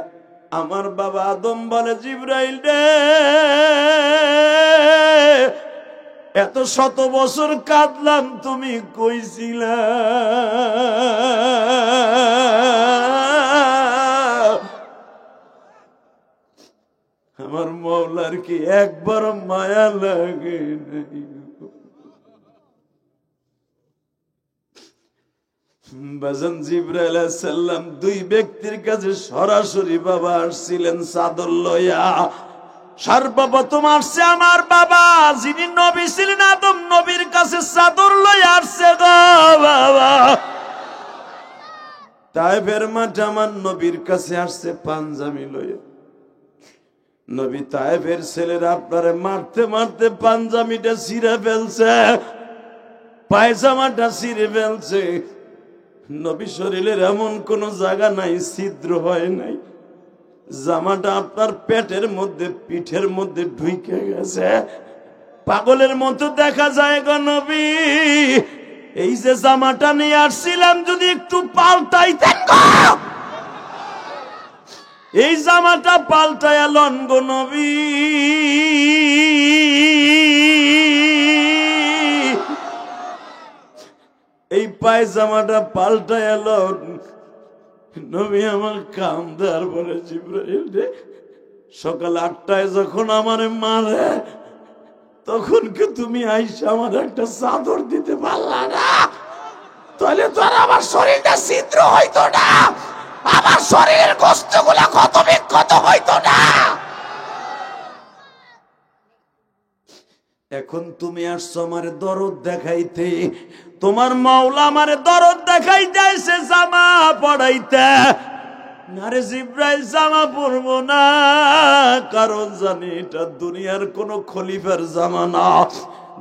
আমার বাবা আদম বলে, জিব্রাইল রে, এত শত বছর কাঁদলাম, তুমি কইছিলা আমার মওলার কি একবার মায়া লাগে নাই? বাজান জিবরাইল আলাইহিস সালাম দুই ব্যক্তির কাছে সরাসরি বাবা আসছিলেন চাদর লইয়া। সর্বপ্রথম আসছে আমার বাবা, যিনি নবী ছিলেন আদম নবীর কাছে চাদর লইয়া আসছে গো বাবা। তায়েফের মাঠে আমার নবীর কাছে আসছে পাঞ্জাবি লইয়া। নবী তায়েফের ছেলেরা আপনারে মারতে মারতে পাঞ্জাবিটা ছিঁড়ে ফেলছে, পায়জামাটা ছিঁড়ে ফেলছে। নবী শরীরের এমন কোন জায়গা নাই ছিদ্র হয় নাই। জামাটা আপনার পেটের মধ্যে পিঠের মধ্যে ঢুকে গেছে। পাগলের মতো দেখা যায় গো নবী। এই যে জামাটা নিয়ে আসছিলাম যদি একটু পাল্টাইতেন গো, এই জামাটা পাল্টায়া লন গো নবী। এই পায়জামাটা পাল্টায়া লন। নবী আমার কাম দেওয়ার পরে জিবরাইল রে, সকাল 8টায় যখন আমারে মারে তখন কি তুমি আইসা আমার একটা চাদর দিতে পারলা না? তাহলে তো আর আমার শরীরটা ছিদ্র হইতো না, আমার শরীরের গোশতগুলো ক্ষত বিক্ষত হইতো না। এখন তুমি আসছো আমার দরদ দেখাইতে, তোমার মাওলা আমার দরদ দেখাইতে এসে জামা পড়াইতে। না রে জিব্রাইল, জামা পরবো না, কারণ জানি এটা দুনিয়ার কোন খলিফার জামা না,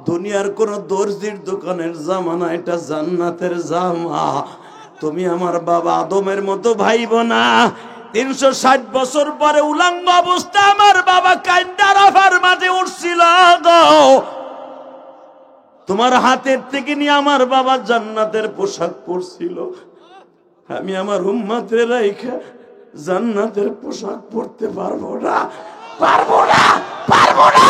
দুনিয়ার কোন দর্জির দোকানের জামা না, এটা জান্নাতের জামা। তুমি আমার বাবা আদমের মতো ভাইব না। 360 বছর পরে উলাঙ্গ অবস্থা আমার বাবা কাইন্দা আরাফার মাঝে উঠছিল গো। তোমার হাতের থেকে নিয়ে আমার বাবা জান্নাতের পোশাক পরছিল। আমি আমার উম্মতের রাইখা জান্নাতের পোশাক পরতে পারবো না, পারবো না, পারবো না।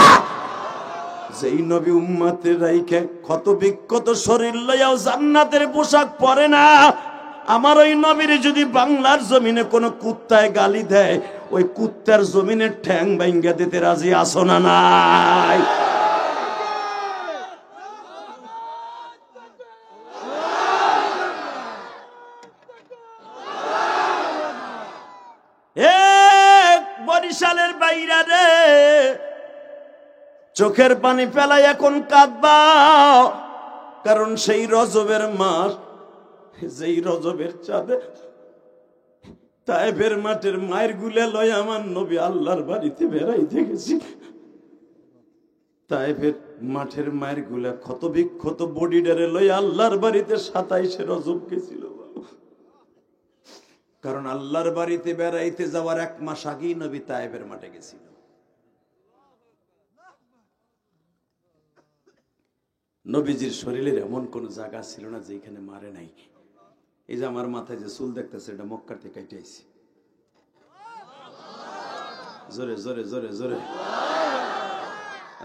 যেই নবী উম্মতের রাইখা ক্ষত বিক্ষত শরীর লইয়াও জান্নাতের পোশাক পরে না, আমার ওই নবীর যদি বাংলার জমিনে কোন কুত্তায় গালি দেয়, ওই কুত্তার জমিনের ঠ্যাং ভাঙ্গা দিতে রাজি আছো না নাই? বরিশালের বাইরা রে, চোখের পানি ফেলাই এখন কাঁদবা, কারণ সেই রজবের মাস, যেই রজবের চাঁদে তায়েফের মাঠের মায়ের গুলে লয় আমার নবী আল্লাহর বাড়িতে বেড়াইতে গেছি। তায়েফের মাঠের মায়ের গুলা ক্ষত বিক্ষত বডিডারে লই আল্লাহর বাড়িতে 27 রজব গেছিল। কারণ আল্লাহর বাড়িতে বেড়াইতে যাওয়ার 1 মাস আগেই নবী তায়েফের মাঠে গেছিল। নবীজির শরীরের এমন কোন জায়গা ছিল না যেখানে মারে নাই। এই যে আমার মাথায় যে চুল দেখতেছে, এটা মক্কার থেকে কেটে আইছে। জোরে জোরে জোরে জোরে।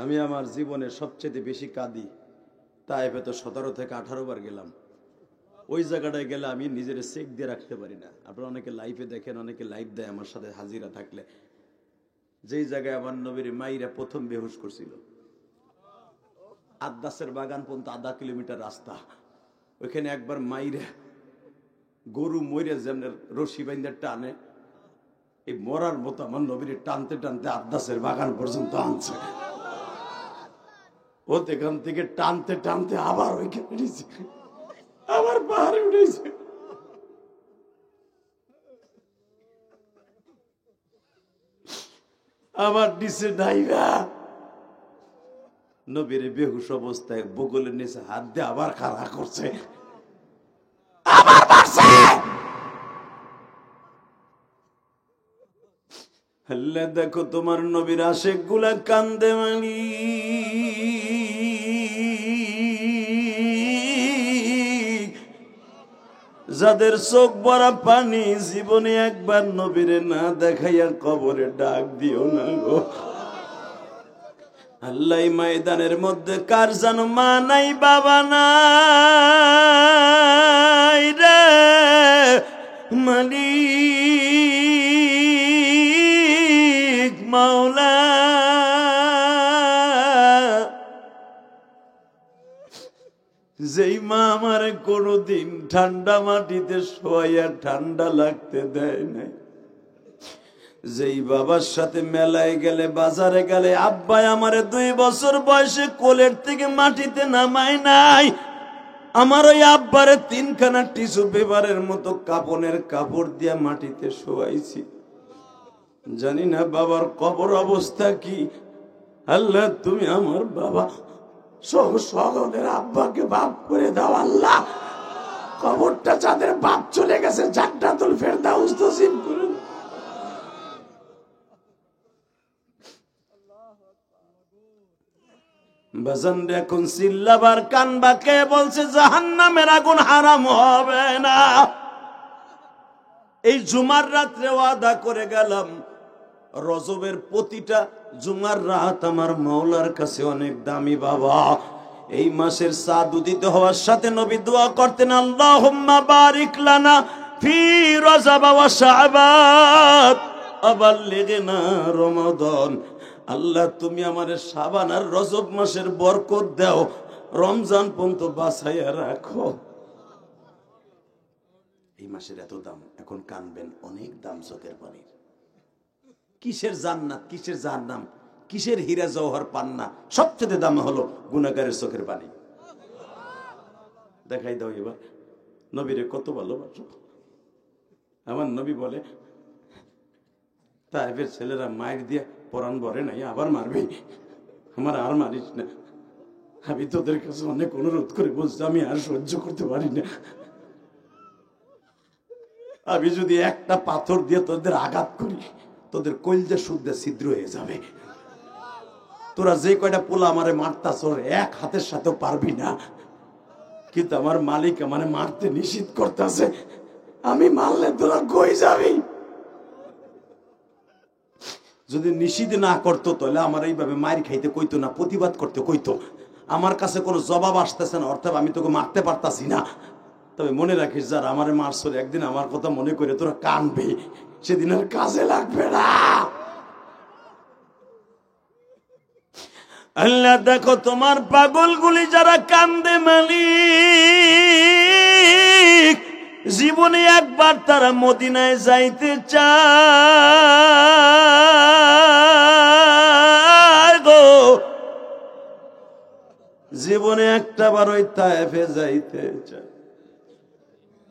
আমি আমার জীবনে সবচেয়ে বেশি কাঁদি তায়েফে, তো 17 থেকে 18 বার গেলাম। ওই জায়গাটায় গেলে আমি নিজের চেক দিয়ে রাখতে পারি না। আপনারা অনেকে লাইভে দেখেন, অনেকে লাইভ দেয় আমার সাথে হাজিরা থাকলে। যেই জায়গায় আমার নবীর মাইরা প্রথম বেহুশ করছিল, আদাসের বাগান পর্যন্ত 1/2 কিলোমিটার রাস্তা, ওইখানে একবার মাইরা গরু মরে যেমন রশি বাইন্দা টানে, এই মরার মতো আমার নবীর টানতে টানতে আদাসের বাগান পর্যন্ত আনছে। ও এখান থেকে টানতে টানতে আবার ওইখানে উঠেছে, আবার পাহাড়ে উঠেছে। আবার নিচে ডাইবা নবীর বেহুশ অবস্থায় বগলের নিচে হাত দিয়ে আবার খাড়া করছে, আবার মারছে। আল্লাহ দেখো তোমার নবীর আশেক গুলা কান্দে মানি, যাদের চোখ ভরা পানি, জীবনে একবার নবীরে না দেখাইয়া কবরে ডাক দিও না গো আল্লাহ। ময়দানের মধ্যে কার জানো মা নাই বাবা নাই রে মালিক মাওলা, যেই মা আমারে কোনদিন ঠান্ডা মাটিতে শোয়াইয়া ঠান্ডা লাগতে দেয় নাই, যেই বাবার সাথে মেলায় গেলে বাজারে গেলে আব্বাই আমারে 2 বছর বয়সে কোলের থেকে মাটিতে নামায় নাই, আমার ওই আব্বারে 3খানা টিস্যু পেপারের মতো কাপনের কাপড় দিয়া মাটিতে শোয়াইছি। জানি না বাবার কবর অবস্থা কি। আল্লাহ তুমি আমার বাবা সহ সকলের আব্বাকে বাপ করে দাও আল্লাহ। কবরটা যাদের বাপ চলে গেছে জান্নাতুল ফেরদাউস নসিব করে দাও। বাজান এখন চিল্লাবার কানবা কে বলছে জাহান্নামের আগুন হারাম হবে না। এই জুমার রাত্রে ওয়াদা করে গেলাম, রজবের প্রতিটা জুমার রাত আমার মাওলার কাছে অনেক দামি বাবা। এই মাসের চাঁদ উদিত হওয়ার সাথে নবী দোয়া করতেন, আল্লাহুম্মা বারিক লানা ফি রজব ওয়া শাবান আবাল্লিগনা রমাদান। আল্লাহ তুমি আমারে শাবান আর রজব মাসের বরকত দাও, রমজান পর্যন্ত বাঁচাইয়া রাখো। এই মাসের এত দাম, এখন কানবেন, অনেক দাম চোখের পানির। কিসের জান্নাত, কিসের জাহান্নাম, কিসের হীরা জওহর পান না, সবচেয়ে দাম হলো গুনাহগারের চোখের পানি। দেখাই দাও এবার নবীরে কত ভালোবাসো। আমার নবী বলে, তাইফের ছেলেরা মায়ের দিয়ে পরাণ ভরে নাই, আবার মারবি, আমার আর মারিস না। আমি তোদের কাছে অনেক অনুরোধ করে বলছি, আমি আর সহ্য করতে পারি না। আমি যদি একটা পাথর দিয়ে তোদের আঘাত করি, তোদের কলজা শুদ্ধে ছিদ্র হয়ে যাবে। তোরা যে কয়টা পোলা আমারে মারতাছ, এক হাতের সাথেও পারবি না। কিন্তু আমার মালিক আমারে মারতে নিষেধ করতেছে, আমি মারলে তোরা কই যাবি। যদি নিষিদ্ধ না করতো তাহলে আমার এইভাবে মার খাইতে কইতো না, প্রতিবাদ করতে কইতো। আমার কাছে কোনো জবাব আসতেছে না, অর্থাৎ আমি তোকে মারতে পারতাছি না। তবে মনে রাখিস, যারা আমারে মারছর একদিন আমার কথা মনে করে তোরা কানবে, সেদিন আর কাজে লাগবে না। আল্লাহ দেখো তোমার পাগলগুলি যারা কান্দে মালিক, জীবনে একবার তারা মদিনায় যাইতে চায় গো, জীবনে একটা বার ওই তায়েফে যাইতে চায়।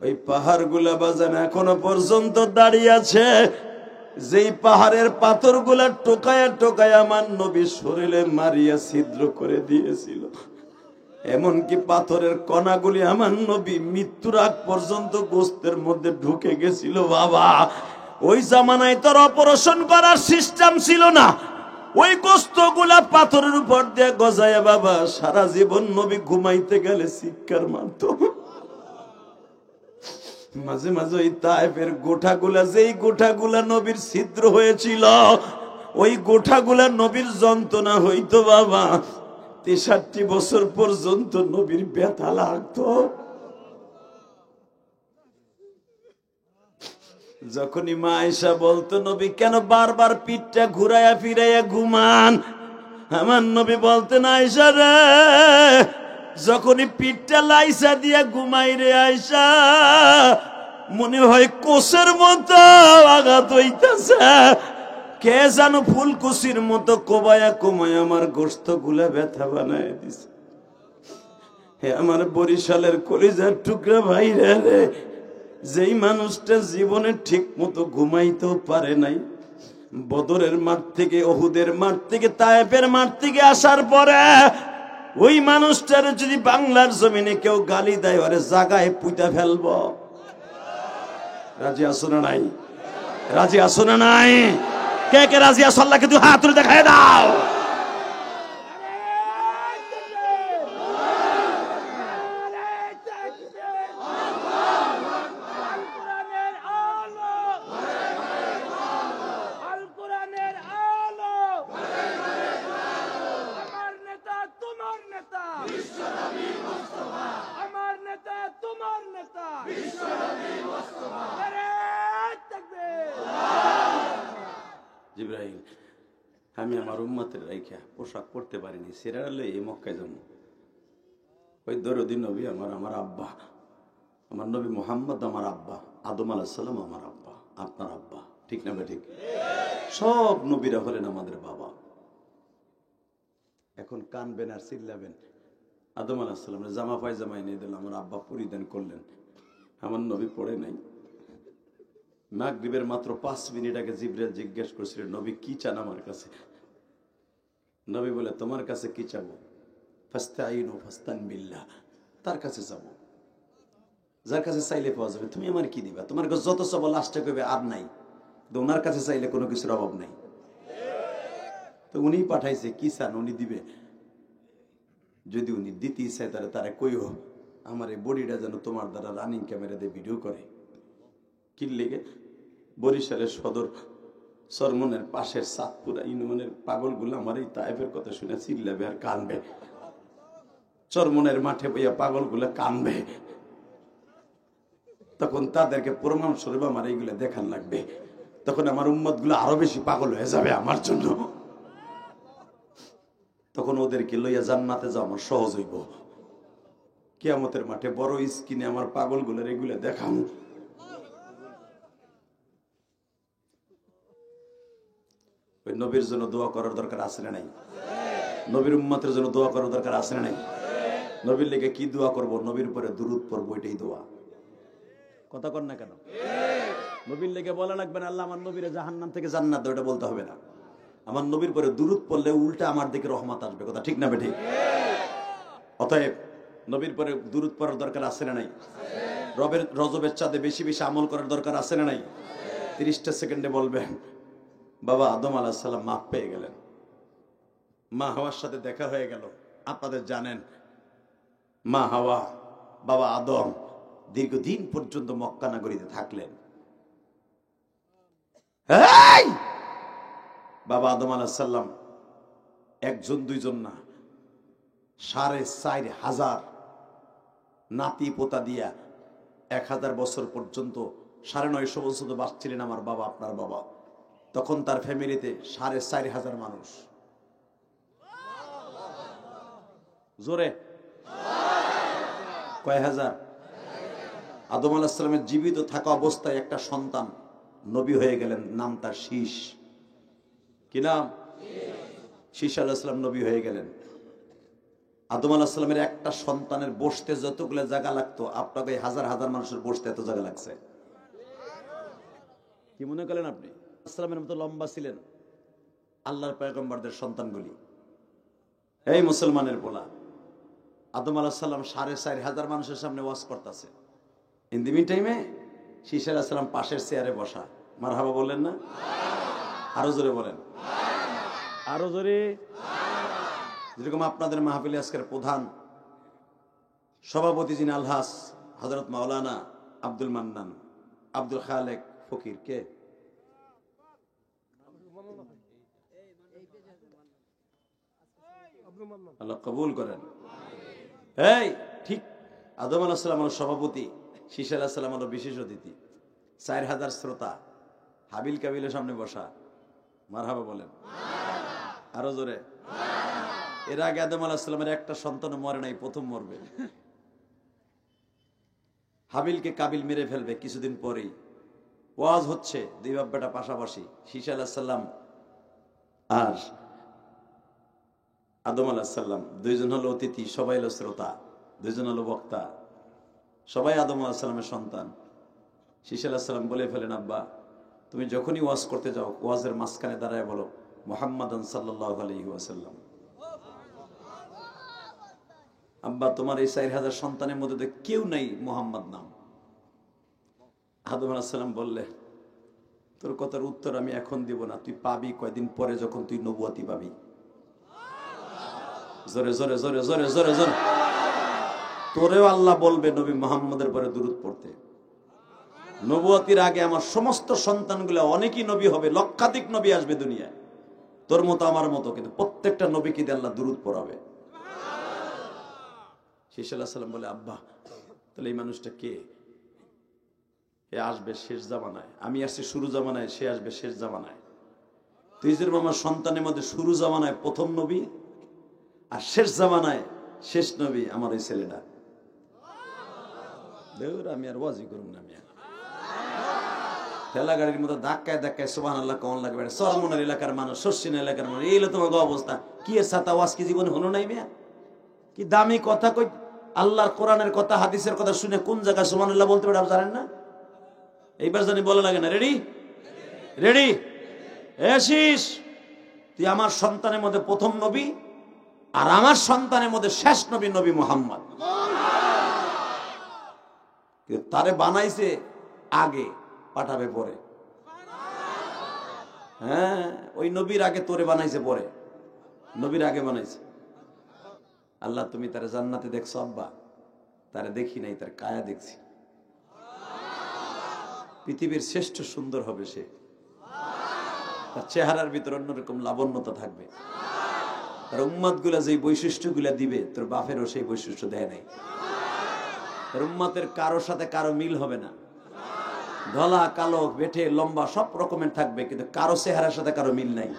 ওই পাহাড় গুলা বাজান এখনো পর্যন্ত দাঁড়িয়ে আছে, যেই পাহাড়ের পাথর গুলা টোকায়া টোকায়া আমার নবী শরীরে মারিয়া ছিদ্র করে দিয়েছিল। এমনকি পাথরের কণাগুলি আমার নবী মৃত্যুর আগ পর্যন্ত গোস্তের মধ্যে ঢুকে গেছিল। বাবা, ওই জামানায় তোর অপারেশন করার সিস্টেম ছিল না, ওই গোস্ত গুলা পাথরের উপর দিয়ে গজায়া বাবা সারা জীবন নবী ঘুমাইতে গেলে চিৎকার মারত। মাঝে মাঝে ওই তায়েফের গোঠাগুলা, যেই গোঠাগুলা নবীর ছিদ্র হয়েছিল, ওই গোঠাগুলা নবীর যন্ত্রণা হইতো বাবা। 63 বছর পর্যন্ত নবীর ব্যথা লাগতো। যখনই মা আয়েশা বলতো, নবী কেন বারবার পিঠটা ঘুরাইয়া ফিরাইয়া ঘুমান, আমার নবী বলতেন, আয়েশা রে, যখনই পিঠটা লাইসা দিয়া ঘুমাই রে আয়েশা, মনে হয় কোষের মতো আঘাত হইতেছে। কে যেন ফুলকুচির মতো কোবায়া কোমায় আমার গোস্ত গুলা ব্যথা বানায় দিছে। হে আমার বরিশালের কলিজার টুকরা ভাইরা রে, যেই মানুষটা জীবনে ঠিক মতো ঘুমাইতেও পারে নাই, বদরের মাঠ থেকে, ওহুদের মাঠ থেকে, তায়েফের মাঠ থেকে আসার পরে ওই মানুষটার যদি বাংলার জমিনে কেউ গালি দেয়, ওরে জাগায় পুইতা ফেলব। রাজি আছো না নাই? রাজি আছো না নাই? কে কে রাজি আছো? আল্লাহকে তুই হাত তুলে দেখায় দাও। জিবরাইল, আমি আমার উম্মতের রাইখা পোশাক পরতে পারিনি, সেরা লই মক্কায় যাবো। ওই দরদি নবী আমার আব্বা, আমার নবী মুহাম্মদ আমার আব্বা, আদম আলাইহিস সালাম আমার আব্বা, আপনার আব্বা, ঠিক না ঠিক? সব নবীরা হলেন আমাদের বাবা। এখন কানবেন আর চিল্লাবেন। আদম আলাইহিস সালামের জামা পায়জামা এনে দিল, আমার আব্বা পরিধান করলেন, আমার নবী পড়ে নাই। মাগরিবের মাত্র 5 মিনিট আগে জিবরাইল জিজ্ঞেস করছিলেন, নবী কি চান আমার কাছে? নবী বলে, তোমার কাছে কি চাবো? ফাস্তাইনু ফাস্তান বিল্লাহ, তার কাছে চাবো, যার কাছে চাইলে পাওয়া যাবে। তুমি আমার কি দিবা? তোমার কাছে যত চাবো লাস্টে কইবে আর নাই, তো ওনার কাছে চাইলে কোনো কিছুর অভাব নাই। তো উনি পাঠাইছে, কি চান উনি দিবে। যদি উনি দিতেই চায় তাহলে তারা কইও আমার এই বডিটা যেন তোমার দ্বারা রানিং ক্যামেরা দিয়ে ভিডিও করে। কি লেগে? বরিশালের সদর সরমনের পাশের সাতপুরা ইউনিয়নের পাগলগুলো আমার এই তায়েফের কথা শুনে চিল্লাবে আর কানবে। চরমনের মাঠে বইয়া পাগলগুলো কানবে, তখন তাদেরকে প্রমাণ স্বরূপ আমার এইগুলো দেখান লাগবে। তখন আমার উম্মত গুলো আরো বেশি পাগল হয়ে যাবে আমার জন্য। তখন ওদেরকে লইয়া জান্নাতে যাওয়া আমার সহজ হইব। কিয়ামতের মাঠে বড় স্ক্রিনে আমার পাগলগুলোর এগুলো দেখাম। ওই নবীর জন্য দোয়া করার দরকার আছে না নাই? নবীর উম্মতের জন্য দোয়া করার দরকার আছে না নাই? নবীর লেগে কি দোয়া করব? নবীর উপরে দুরূদ পড়ব, এটাই দোয়া। কথা কর না কেন? নবীর লেগে বলা লাগবে না আল্লাহ আমার নবীরে জাহান্নাম থেকে জান্নাত দাও, এটা বলতে হবে না। আমার নবীর পরে দুরূদ পড়লে উল্টা আমার দিকে রহমত আসবে। কথা ঠিক না বেঠি? অতএব নবীর পরে দুরূদ পড়ার দরকার আছে না নাই? রজবের চাঁদে বেশি বেশি আমল করার দরকার আছে না নাই? 30টা সেকেন্ডে বলবেন, বাবা আদম আলাইহিস সালাম মাফ পেয়ে গেলেন, মা হাওয়ার সাথে দেখা হয়ে গেল। আপনাদের জানেন মা হাওয়া, বাবা আদম দীর্ঘদিন পর্যন্ত মক্কা নগরীতে থাকলেন। বাবা আদম আলাইহিস সালাম একজন দুইজন না, 4,500 নাতি পোতা দিয়া 1000 বছর পর্যন্ত, 950 বছর বাঁচছিলেন আমার বাবা, আপনার বাবা। তখন তার ফ্যামিলিতে 4,500 মানুষ। জোরে কয় হাজার? আদম আলাইহিস সালামের জীবিত থাকা অবস্থায় একটা সন্তান নবী হয়ে গেলেন, নাম তার শীষ। কি নাম? শীষ আলাইহিস সালাম নবী হয়ে গেলেন। আদম আলাইহিস সালামের একটা সন্তানের বসতে যতগুলো জায়গা লাগতো, আপনাকে হাজার হাজার মানুষের বসতে এত জায়গা লাগছে। কি মনে করেন আপনি? ইসলামের মতো লম্বা ছিলেন আল্লাহর পয়গম্বরদের সন্তানগুলি। এই মুসলমানের পোলা, আদম আলাইহিস সালাম 4,500 মানুষের সামনে ওয়াজ করতেছে। ইন দি মিন টাইমে শীষ আলাইহিস সালাম পাশের চেয়ারে বসা। মারহাবা বলেন না? আরো জোরে বলেন, আরো জোরে। যেরকম আপনাদের মাহফিলে আজকের প্রধান সভাপতি যিনি আলহাস হযরত মাওলানা আব্দুল মান্নান আব্দুল খালেক ফকির, কে? আল্লাহ কবুল করেন। এই ঠিক আদম আলাইহিস সালাম হলো সভাপতি, শীষ আলাইহিস সালাম হলো বিশেষ অতিথি। 4,000 শ্রোতা, হাবিল কাবিলের সামনে বসা। মারহাবা বলেন, আরো জোরে। এর আগে আদম আলাইহিস সালামের একটা সন্তান মরে নাই, প্রথম মরবে। হাবিলকে কাবিল মেরে ফেলবে কিছুদিন পরেই। ওয়াজ হচ্ছে, দুই বাপ বেটা পাশাপাশি, ঈসা আলাইহিস সালাম আর আদম আলাইহিস সালাম, দুইজন হলো অতিথি, সবাই হলো শ্রোতা, দুইজন হলো বক্তা, সবাই আদম আলাইহিস সালামের সন্তান। ঈসা আলাইহিস সালাম বলে ফেলেন, আব্বা তুমি যখনই ওয়াজ করতে যাও, ওয়াজের মাঝখানে দাঁড়ায় বলো মুহাম্মাদান সাল্লাল্লাহু আলাইহি ওয়াসাল্লাম। আব্বা তোমার এই 4000 সন্তানের মধ্যে কেউ নাই মুহাম্মদ নাম। আদম আলাইহিস সালাম বললে, তোর কথার উত্তর আমি এখন দিব না, তুই পাবি কয়দিন পরে, যখন তুই নবুয়তি পাবি। জোরে জোরে জোরে জোরে জোরে জোরে তোরেও আল্লাহ বলবে নবী মুহাম্মদের পরে দুরূদ পড়তে। নবুয়তির আগে আমার সমস্ত সন্তানগুলা অনেকই নবী হবে, লক্ষাধিক নবী আসবে দুনিয়ায়, তোর মতো আমার মতো, কিন্তু প্রত্যেকটা নবীকে দিয়ে আল্লাহ দুরূদ পড়াবে। ঈসা আলাইহিস সালাম বলে, আব্বা তাহলে এই মানুষটা কে? এ আসবে শেষ জামানায়, আমি আসছি শুরু জামানায়, সে আসবে শেষ জামানায়। তুই যে আমার সন্তানের মধ্যে শুরু জামানায় প্রথম নবী আর শেষ জামানায় শেষ নবী আমার এই ছেলেটা। আমি আর ওয়াজি করুন না, আমি ঠেলা গাড়ির মতো ধাক্কায় ধাক্কায় সুবহানাল্লাহ কেমন লাগবে? সরমনের এলাকার মানুষ, শস্যিন এলাকার মানুষ, এই হলো তোমার অবস্থা। কি এর সাথে ওয়াজ কি জীবনে হলো নাই মেয়া? কি দামি কথা কই, আল্লাহর কোরআনের কথা হাদিসের কথা শুনে কোন জায়গায় সুবহানাল্লাহ বলতে পারে আপনি জানেন না? এইবার জানি বলে লাগে না, রেডি রেডি এসিস, তুই আমার সন্তানের মধ্যে প্রথম নবী আর আমার সন্তানের মধ্যে শেষ নবী, নবী মুহাম্মদ। তারে বানাইছে আগে, পাঠাবে পরে। হ্যাঁ, ওই নবীর আগে তোরে বানাইছে পরে, নবীর আগে বানাইছে আল্লাহ। তুমি তারে জান্নাতে দেখছো আব্বা? তারে দেখি নাই, তার কায়া দেখছি। পৃথিবীর শ্রেষ্ঠ সুন্দর হবে সে, তার চেহারার ভিতর অন্যরকম লাবণ্যতা থাকবে। তার উম্মত গুলা যে বৈশিষ্ট্য গুলা দিবে, তোর বাপেরও সেই বৈশিষ্ট্য দেয় নাই। তার উম্মতের কারোর সাথে কারো মিল হবে না, ধলা কালো বেঠে লম্বা সব রকমের থাকবে, কিন্তু কারো চেহারার সাথে কারো মিল নাই।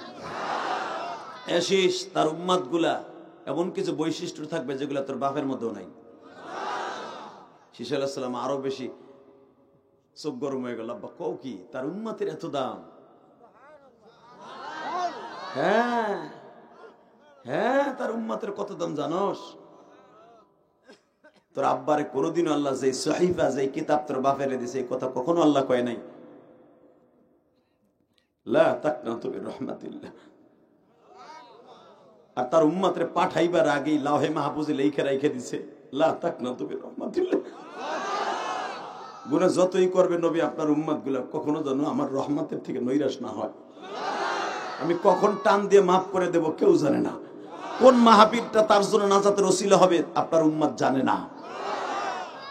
এসিস, তার উম্মত গুলা এমন কিছু বৈশিষ্ট্য থাকবে যেগুলা তোর বাপের মধ্যেও নাই। ঈসা আলাইহিস সালাম আরো বেশি চোখ গরম হয়ে গেল, আব্বা কও কি? তার উম্মতের এত দাম? হ্যাঁ হ্যাঁ, তার উম্মতের কত দাম জানোস? তোর আব্বারে কোনোদিন আল্লাহ যে সহিফা, যে কিতাব তোর বাপেরে দিছে, এই কথা কখনো আল্লাহ কয় নাই, লা তাকনাতু মির রাহমাতিল্লাহ। আর তার উম্মতরে পাঠাইবার আগেই লাওহে মাহফুজে লেখা রাইখা দিছে, লা তাকনাতু মির রাহমাতিল্লাহ। গুনাহ যতই করবে নবী আপনার উম্মত গুলা, কখনো যেন আমার রহমতের থেকে নৈরাশ না হয়। আমি কখন টান দিয়ে মাফ করে দেব কেউ জানে না। কোন মাহফিলটা তার জন্য নাজাতের ওসিলা হবে আপনার উম্মত জানে না।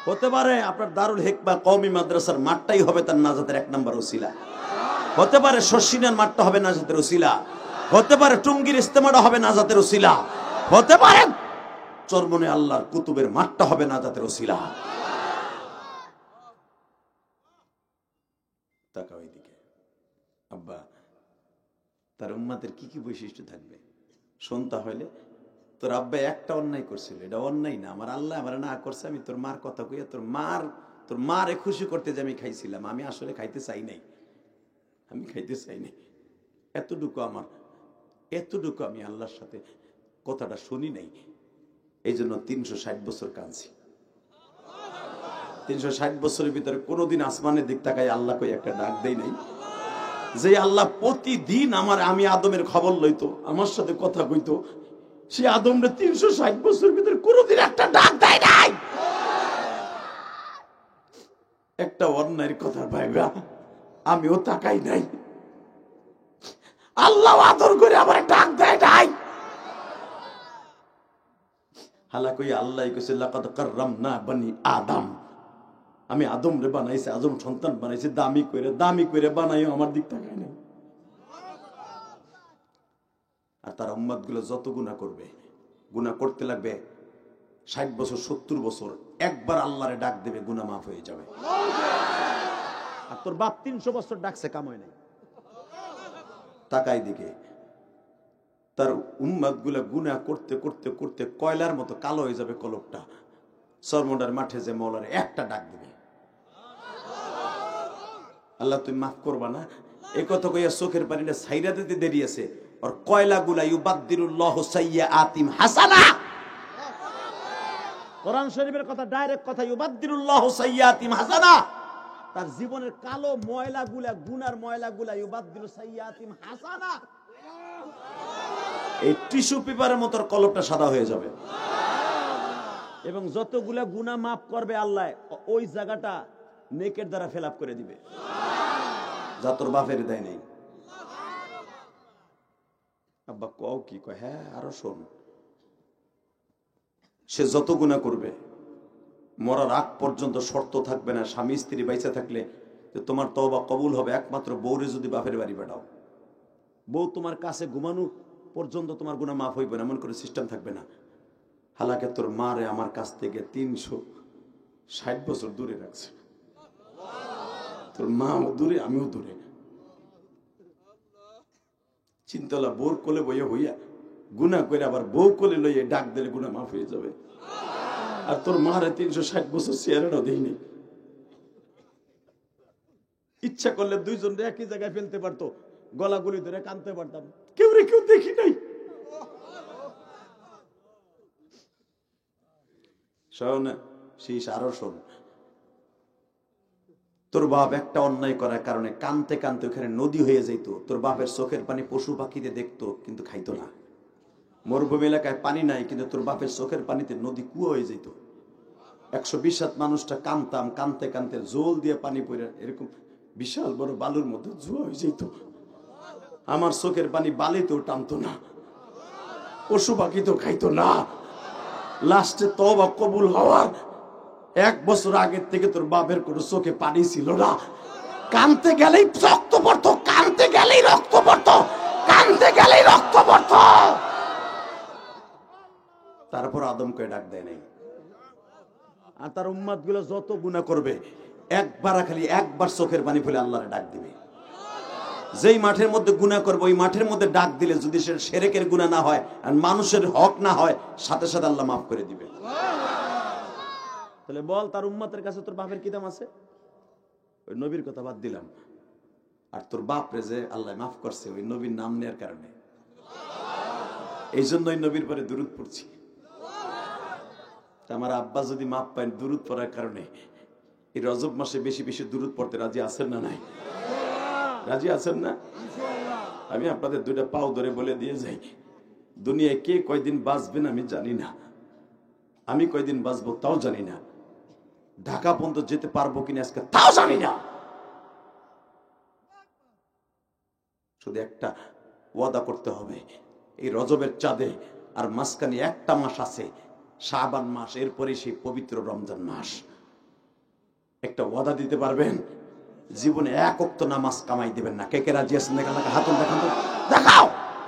হতে পারে আপনার দারুল হিকমা কওমি মাদ্রাসার মাঠটাই হবে তার নাজাতের 1 নম্বর ওসিলা। হতে পারে শর্ষিনার মাঠটা হবে নাজাতের ওসিলা। হতে পারে টুঙ্গির ইস্তেমাটা হবে নাজাতের ওসিলা। হতে পারে চরমনে আল্লাহর কুতুবের মাঠটা হবে নাজাতের ওসিলা। তাকাও এইদিকে, আব্বা তার উম্মতের কি কি বৈশিষ্ট্য থাকবে শুনতে হইলে। তোর আব্বা একটা অন্যায় করছিল, এটা অন্যায় না, আমার আল্লাহ আমার না করছে। আমি তোর মার কথা কইয়া তোর মারে খুশি করতে যে আমি খাইছিলাম, আমি আসলে খাইতে চাই নাই, আমি খাইতে চাই নাই। এতটুকু আমি আল্লাহর সাথে কথাটা শুনি নাই, এই জন্য 360 বছর কাঁদছি। 360 বছরের ভিতরে কোনোদিন আসমানের দিক তাকাই আল্লাহ কই একটা ডাক দেই নাই। যে আল্লাহ প্রতিদিন আমি আদমের খবর লইতো, আমার সাথে কথা কইতো, সে আদমরে 360 বছরের ভিতরে কোনোদিন একটা ডাক দেয় নাই। একটা অন্যায়ের কথা ভাইবা আমিও তাকাই নাই, আল্লাহ আদর করে আমার ডাক দেয় নাই। হালা কই আল্লাহ কইছে লাকাদ কাররামনা বনি আদম, আমি আদম রে বানাইছে, আদম সন্তান বানাইছে, দামি করে বানাইও আমার দিক তাকায় নাই। আর তার উম্মত গুলো যত গুনাহ করবে, গুনাহ করতে লাগবে 60 বছর 70 বছর, একবার আল্লাহরে ডাক দেবে গুনাহ মাফ হয়ে যাবে। আর তোর বাপ 300 বছর ডাকছে, কাম হয় নাই। তাকাই দিকে, তার উম্মত গুলা গুনাহ করতে করতে করতে কয়লার মতো কালো হয়ে যাবে কলবটা। সরমন্ডার মাঠে যে মৌলারে একটা ডাক দিবে, আল্লাহ তুমি মাফ করবা না? এই কথা কইয়া চোখের পানিটা ছাইরা দিতে দেরি আছে। আর কয়লাগুলা ইউবাদদিরুল্লাহু সাইয়্যাতিম হাসানা। কোরআন শরীফের কথা, ডাইরেক্ট কথা, ইউবাদদিরুল্লাহু সাইয়্যাতিম হাসানা। তার জীবনের কালো ময়লাগুলা, গুনার ময়লাগুলা ইউবাদদিরু সাইয়্যাতিম হাসানা। এই টিস্যু পেপারের মতো কলমটা সাদা হয়ে যাবে এবং যতগুলা গুনাহ মাফ করবে আল্লাহ ওই জায়গাটা নেকের দ্বারা ফিল আপ করে দিবে, যা তোর বাপের দেয় নাই। আব্বা কও কি কয়? হ্যাঁ আরো শোন, সে যত গুনাহ করবে মরার আগ পর্যন্ত শর্ত থাকবে না, স্বামী স্ত্রী বাইচা থাকলে যে তোমার তওবা কবুল হবে একমাত্র বউরে যদি বাপের বাড়ি পাঠাও। বউ তোমার কাছে ঘুমানো পর্যন্ত তোমার গুনাহ মাফ হইবে না, এমন করে সিস্টেম থাকবে না। হালাকে তোর মারে আমার কাছ থেকে 360 বছর দূরে রাখছে, তোর মাও দূরে আমিও দূরে। চিন্তালা বোর কোলে বইয়া হইয়া গুনাহ করে আবার বউ কোলে লইয়া ডাক দিলে গুনাহ মাফ হয়ে যাবে। আর তোর মারে 360 বছর চেহারাটাও দেয়নি। ইচ্ছা করলে দুইজন একই জায়গায় ফেলতে পারতো, গলাগুলি ধরে কানতে পারতাম, কেউ রে কেউ দেখি নাই। শোন শীষ, আরো শোন, তোর বাপ একটা অন্যায় করার কারণে কানতে কানতে ওখানে নদী হয়ে যেত। তোর বাপের চোখের পানি পশু পাখিতে দেখতো কিন্তু খাইতো না। মরুভূমি এলাকায় পানি নাই কিন্তু তোর বাপের চোখের পানিতে নদী কুয়া হয়ে যেত। 120 মানুষটা কানতাম, কানতে কানতে জল দিয়ে পানি পড়ে এরকম বিশাল বড় বালুর মধ্যে জুয়া হয়ে যেত। আমার চোখের পানি বালিতেও টানতো না, পশু পাখি তো খাইতো না। লাস্টে তওবা কবুল হওয়ার 1 বছর আগের থেকে তোর বাপের কোনো চোখে পানি ছিল না। কানতে গেলেই রক্ত পড়তো, কানতে গেলেই রক্ত পড়তো, কানতে গেলেই রক্ত পড়তো। তারপর আদমকে ডাক দেয় নাই। আর তার উম্মত গুলো যত গুনাহ করবে একবার চোখের পানি ফেলে আল্লাহরে ডাক দিবে। যেই মাঠের মধ্যে গুনাহ করবে ওই মাঠের মধ্যে ডাক দিলে যদি সে শিরকের গুনাহ না হয় আর মানুষের হক না হয়, সাথে সাথে আল্লাহ মাফ করে দিবে। তাহলে বল, তার উম্মতের কাছে তোর বাপের কি দাম আছে? ওই নবীর কথা বাদ দিলাম, আর তোর বাপরে যে আল্লাহ মাফ করছে ওই নবীর নাম নেয়ার কারণে। এই জন্যই নবীর পরে দুরূদ পড়ছি। আমার আব্বা যদি মাফ পায় দুরূদ পড়ার কারণে, এই রজব মাসে বেশি বেশি দুরূদ পড়তে রাজি আছেন না নাই? রাজি আছেন না? আমি আপনাদের 2টা পাও ধরে বলে দিয়ে যাই, দুনিয়ায় কে কয়দিন বাঁচবেন আমি জানি না, আমি কয়দিন বাঁচবো তাও জানি না, ঢাকা পর্যন্ত যেতে পারবো কিনা আজকে তাও জানি না। শুধু একটা ওয়াদা করতে হবে, এই রজবের চাঁদে আর মাঝখানে একটা মাস আছে, শাবান মাস, এরপরে সেই পবিত্র রমজান মাস। একটা ওয়াদা দিতে পারবেন? জীবনে 1 ওয়াক্ত নামাজ কামাই দিবেন না। কে কে রাজি আছেন? হাতুন দেখান তো, দেখাও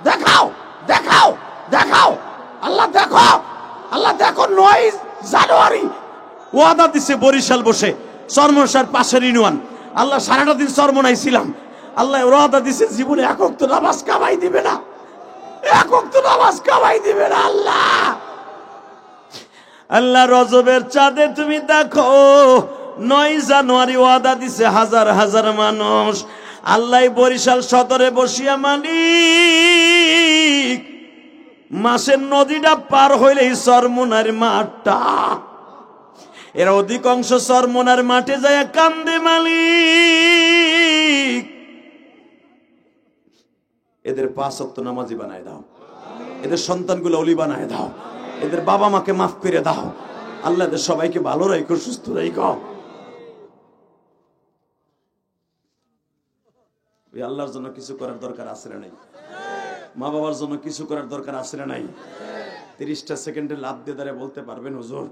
দেখাও দেখাও দেখাও। আল্লাহ দেখো, আল্লাহ দেখো, 9 জানুয়ারি ওয়াদা দিছে বরিশাল বসে, চরমনার পাশের ইউনিয়ন। আল্লাহ সারাটা দিন চরমনায় ছিলাম। আল্লাহ ওয়াদা দিছে জীবনে 1 ওয়াক্ত নামাজ কামাই দিবে না, 1 ওয়াক্ত নামাজ কামাই দিবে না। আল্লাহ রজবের চাঁদে তুমি দেখো 9 জানুয়ারি ওয়াদা দিছে হাজার হাজার মানুষ। আল্লাহ বরিশাল সদরে বসিয়া মালিক মাসের নদীটা পার হইলেই চরমনার মাঠটা, এরা অধিকাংশ চরমনার মাঠে যায় কান্দে, মালিক এদের 5 ওয়াক্ত নামাজি বানায় দাও, এদের সন্তানগুলো ওলি বানায় দাও, এদের বাবা মাকে মাফ করে দাও। আল্লাহ এদের সবাইকে ভালো রাখো, সুস্থ রাখো। ওই আল্লাহর জন্য কিছু করার দরকার আছে না নাই? মা বাবার জন্য কিছু করার দরকার আছে না নাই? 30টা সেকেন্ডে লাভ দিয়ে দাঁড়িয়ে বলতে পারবেন হুজুর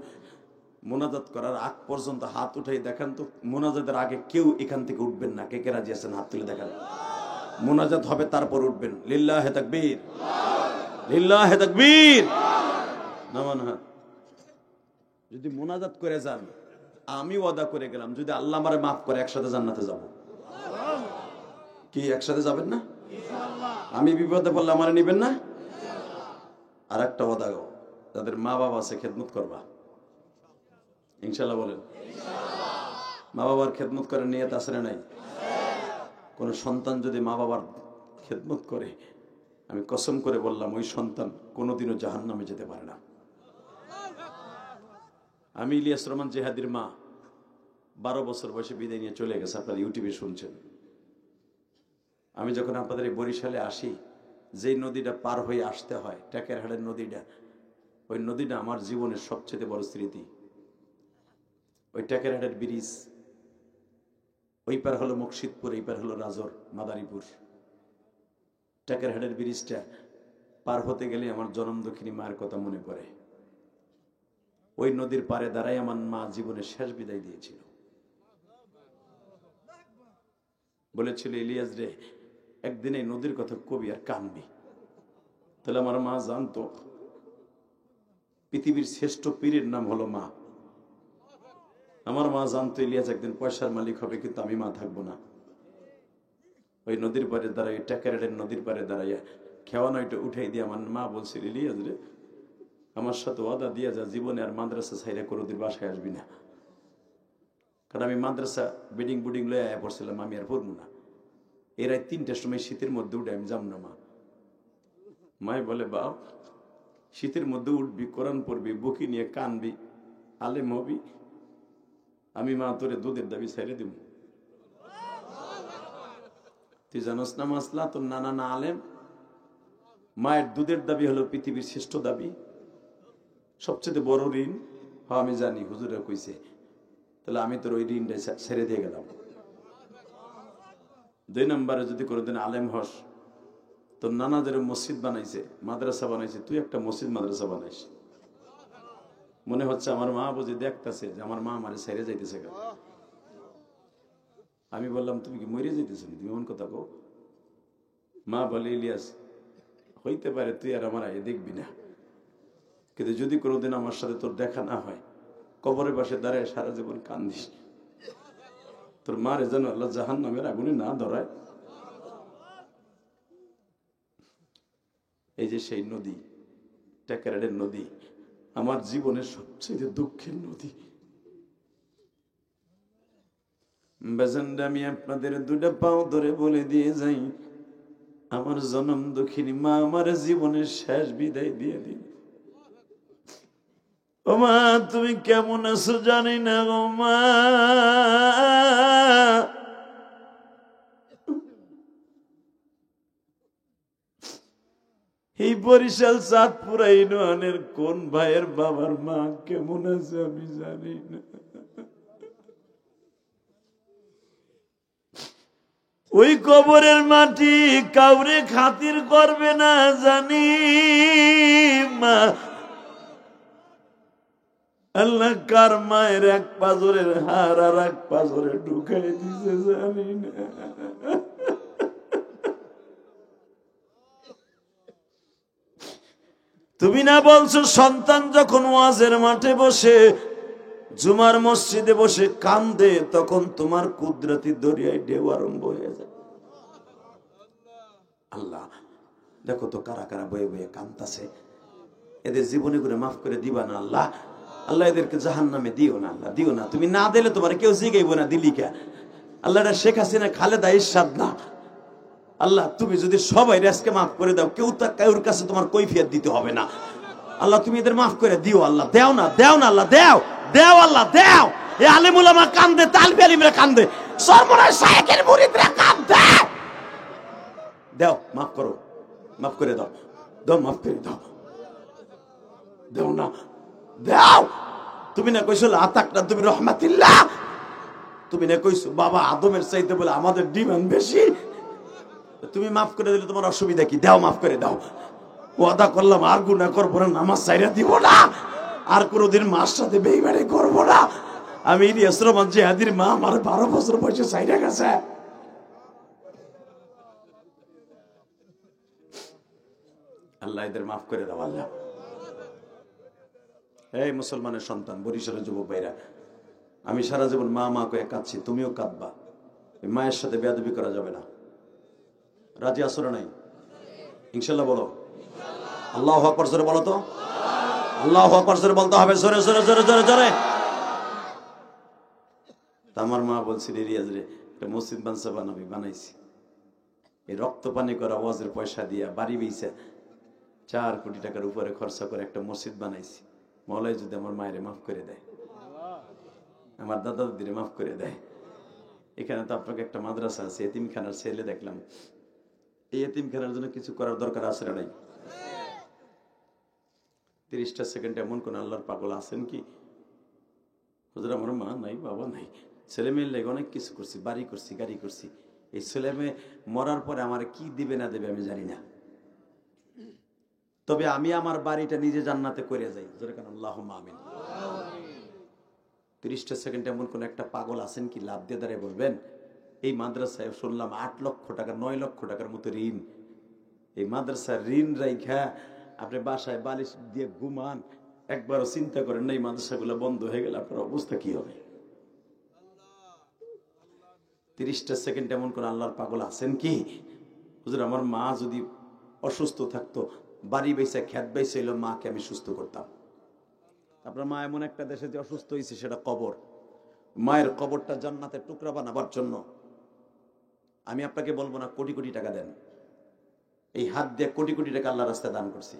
মোনাজাত করার আগ পর্যন্ত হাত উঠাই দেখান তো, মোনাজাতের আগে কেউ এখান থেকে উঠবেন না। কে কে রাজি আছেন? হাত তুলে দেখান। মোনাজাত হবে তারপর উঠবেন। লিল্লাহে তাকবীর, লিল্লাহে তাকবীর। নামান হাত। যদি মোনাজাত করে যান, আমি ওয়াদা করে গেলাম যদি আল্লাহ আমারে মাফ করে একসাথে জান্নাতে যাব। কি একসাথে যাবেন না? আমি বিপদে পড়লে আমারে নিবেন না? আর একটা ওয়াদা, যাদের মা বাবা আছে খেদমত করবা ইনশাআল্লাহ। বলেন মা বাবার খেদমত করার নিয়ত আছে না নাই? কোন সন্তান যদি মা বাবার খেদমত করে, আমি কসম করে বললাম ওই সন্তান কোনোদিনও জাহান্নামে যেতে পারে না। আমি ইলিয়াস রহমান জেহাদির মা 12 বছর বয়সে বিদায় নিয়ে চলে গেছে, আপনারা ইউটিউবে শুনছেন। আমি যখন আপনাদের এই বরিশালে আসি, যেই নদীটা পার হয়ে আসতে হয়, টেকেরহাটের নদীটা, ওই নদীটা আমার জীবনের সবচেয়ে বড় স্মৃতি। ওই টেকেরহাটের ব্রিজ, ওই পার হলো মুর্শিদপুর, এই পার হলো রাজর মাদারীপুর। টেকেরহাটের ব্রিজটা পার হতে গেলে আমার জনম দক্ষিণী মায়ের কথা মনে পড়ে। ওই নদীর পারে দাঁড়াই আমার মা জীবনের শেষ বিদায় দিয়েছিল। বলেছিল, ইলিয়াস রে, একদিন এই নদীর কথা কবি আর কানবি। তাহলে আমার মা জানতো পৃথিবীর শ্রেষ্ঠ পীরের নাম হলো মা। আমার মা জানতো ইলিয়াস একদিন পয়সার মালিক হবে, কিন্তু আমি মা থাকবো না। ওই নদীর পারে দাঁড়াই, টেকেরহাটের নদীর পারে দাঁড়াইয়া খেওয়ানোটা উঠাই দিয়ে আমার মা বলছিল, ইলিয়াস রে, আমার সাথে ওয়াদা দিয়া যা, জীবনে আর মাদ্রাসা ছাইরা কোনোদিন বাসায় আসবি না। কারণ আমি মাদ্রাসা বিডিং বুডিং লয়ে আয়া পড়ছিলাম, আমি আর পড়বো না। এরাই 3টার সময় শীতের মধ্যে উঠে আমি যাব না। মায় বলে, বাপ, শীতের মধ্যে উঠবি, কোরআন পড়বি, বুকি নিয়ে কানবি, আলেম হবি, আমি মা তোরে দুধের দাবি ছেড়ে দিব। তুই জানোস না মাসলা, তোর নানা না আলেম। মায়ের দুধের দাবি হলো পৃথিবীর শ্রেষ্ঠ দাবি, সবচেয়ে বড় ঋণ। হ্যাঁ আমি জানি, হুজুরা কইছে। তাহলে আমি তোর ওই ঋণটা ছেড়ে দিয়ে গেলাম। 2 নম্বরে যদি কোনোদিন আলেম হস, তোর নানা যারা মসজিদ বানাইছে, মাদ্রাসা বানাইছে, তুই একটা মসজিদ মাদ্রাসা বানাইস। মনে হচ্ছে আমার মা বুঝে দেখতেছে যে আমার মা আমারে ছেড়ে যাইতেছে। আমি বললাম, তুমি কি মরে যাইতেছো? তুমি এমন কথা কো? মা বলে, ইলিয়াস, হইতে পারে তুই আর আমার আগে দেখবি না, কিন্তু যদি কোনোদিন আমার সাথে তোর দেখা না হয়, কবরের পাশে দাঁড়ায় সারা জীবন কান্দিস। তোর মারে যেন আল্লাহ জাহান্নামের আগুনে না ধরায়। এই যে সেই নদী, টেকেরহাটের নদী, আমার জীবনের সবচেয়ে দুঃখের নদী। বেজানরা, আমি আপনাদের 2টা পাও ধরে বলে দিয়ে যাই, আমার জনম দুঃখিনী মা আমার জীবনের শেষ বিদায় দিয়ে দিন। ও মা, তুমি কেমন আছো জানি না গো মা। এই বরিশাল চাঁদপুরা ইউনিয়নের কোন ভাইয়ের বাবার মা কেমন আছে আমি জানি না। ওই কবরের মাটি কাউরে খাতির করবে না জানি মা। আল্লাহ কার মায়ের 1 পাজরের হার আর 1 পাজরে ঢুকাই দিছে জানি না। তুমি না বলছো সন্তান যখন ওয়াজের মাঠে বসে, জুমার মসজিদে বসে কান্দে, তখন তোমার কুদরতি দরিয়ায় ঢেউ আরম্ভ হয়ে যায়। আল্লাহ দেখো তো কারা কারা বয়ে বয়ে কান্দাছে, এদের জীবনে করে মাফ করে দিবা না আল্লাহ। আল্লাহ এদেরকে জাহান্নামে দিও না, আল্লাহ দিও না। তুমি না দিলে তোমার কেউ জিগাইব না দিলি কে। আল্লাহ এটা শেখ হাসিনা, খালেদা ইরশাদ না। আল্লাহ তুমি যদি সবাই আজকে মাফ করে দাও, কেউ তা কারোর কাছে তোমার কৈফিয়ত দিতে হবে না। আল্লাহ তুমি এদের মাফ করে দিও আল্লাহ। দেও না, দেও না আল্লাহ, দেও দেও আল্লাহ দেও। এই আলেম উলামা কান্দে, তালবে আলিমরা কান্দে, সর্বনাশ শায়েখের মুরিদরা কান্দে। দেও, মাফ করো, মাফ করে দাও, দাও মাফ করে দাও। দেও না, দেও। তুমি না কইছো আতাকটা তুমি রহমাতিল্লাহ, তুমি না কইছো বাবা আদমের চাইতে বলে আমাদের ডিমান্ড বেশি। তুমি মাফ করে দিলে তোমার অসুবিধা কি? দাও, মাফ করে দাও। ওয়াদা করলাম আর গুনাহ করবো না, নামাজ ছাইরা দিব না, আর কোনোদিন মার সাথে বেইমানি করবো না। আমি ইলিয়াস রহমান জিহাদির মা আমার 12 বছর বয়সে ছাইরা গেছে। আল্লাহ এদের মাফ করে দাও আল্লাহ। এই মুসলমানের সন্তান, বরিশালের যুবক ভাইরা, আমি সারা জীবন মা মা কয়ে কাঁদছি, তুমিও কাঁদবা। মায়ের সাথে বেয়াদবি করা যাবে না। রাজি আছো না নাই? ইনশাল্লাহ বলো। আল্লাহু আকবার জোরে বলো তো। আল্লাহু আকবার জোরে বলতে হবে, জোরে জোরে জোরে জোরে জোরে। আমার মা বলছিল, রিয়াজ রে একটা মসজিদ বানাইছি। এই রক্ত পানি করা ওয়াজের পয়সা দিয়া বাড়ি বেইছে 4 কোটি টাকার উপরে খরচা করে একটা মসজিদ বানাইছি। মওলাই যদি আমার মায়েরে মাফ করে দেয়, আমার দাদা দাদিরে মাফ করে দেয়। এখানে তো আপনাকে একটা মাদ্রাসা আছে, এতিমখানার ছেলে দেখলাম। এই এতিমখানার জন্য কিছু করার দরকার আছে না নাই? 30টা সেকেন্ড এমন কোন আল্লাহর পাগল আছেন কি হুজুর আমার মা নাই, বাবা নাই, ছেলে মেয়ের লেগে অনেক কিছু করছি, বাড়ি করছি, গাড়ি করছি, এই ছেলে মেয়ে মরার পরে আমার কি দিবে না দেবে আমি জানি না, তবে আমি আমার বাড়িটা নিজে জান্নাতে করে যাই। যেরকম আল্লাহুম্মা আমিন। 30টা সেকেন্ড এমন কোন একটা পাগল আছেন কি লাভ দিয়ে দাঁড়িয়ে বলবেন এই মাদ্রাসায় শুনলাম 8 লক্ষ টাকা 9 লক্ষ টাকার মতো ঋণ, এই মাদ্রাসার ঋণ রাইখা আপনি বাসায় বালিশ দিয়ে ঘুমান, একবারও চিন্তা করেন না এই মাদ্রাসাগুলো বন্ধ হয়ে গেলে আপনার অবস্থা কি হবে? 30টা সেকেন্ড এমন কোন আল্লাহর পাগল আছেন কি হুজুর আমার মা যদি অসুস্থ থাকতো, বাড়ি বেঁচে খেত বেঁচে এলো, মাকে আমি সুস্থ করতাম। আপনার মা এমন একটা দেশে যে অসুস্থ হয়েছে সেটা কবর, মায়ের কবরটা জান্নাতের টুকরা বানাবার জন্য আমি আপনাকে বলবো না কোটি কোটি টাকা দেন, এই হাত দিয়ে কোটি কোটি টাকা আল্লাহর রাস্তায় দান করছি।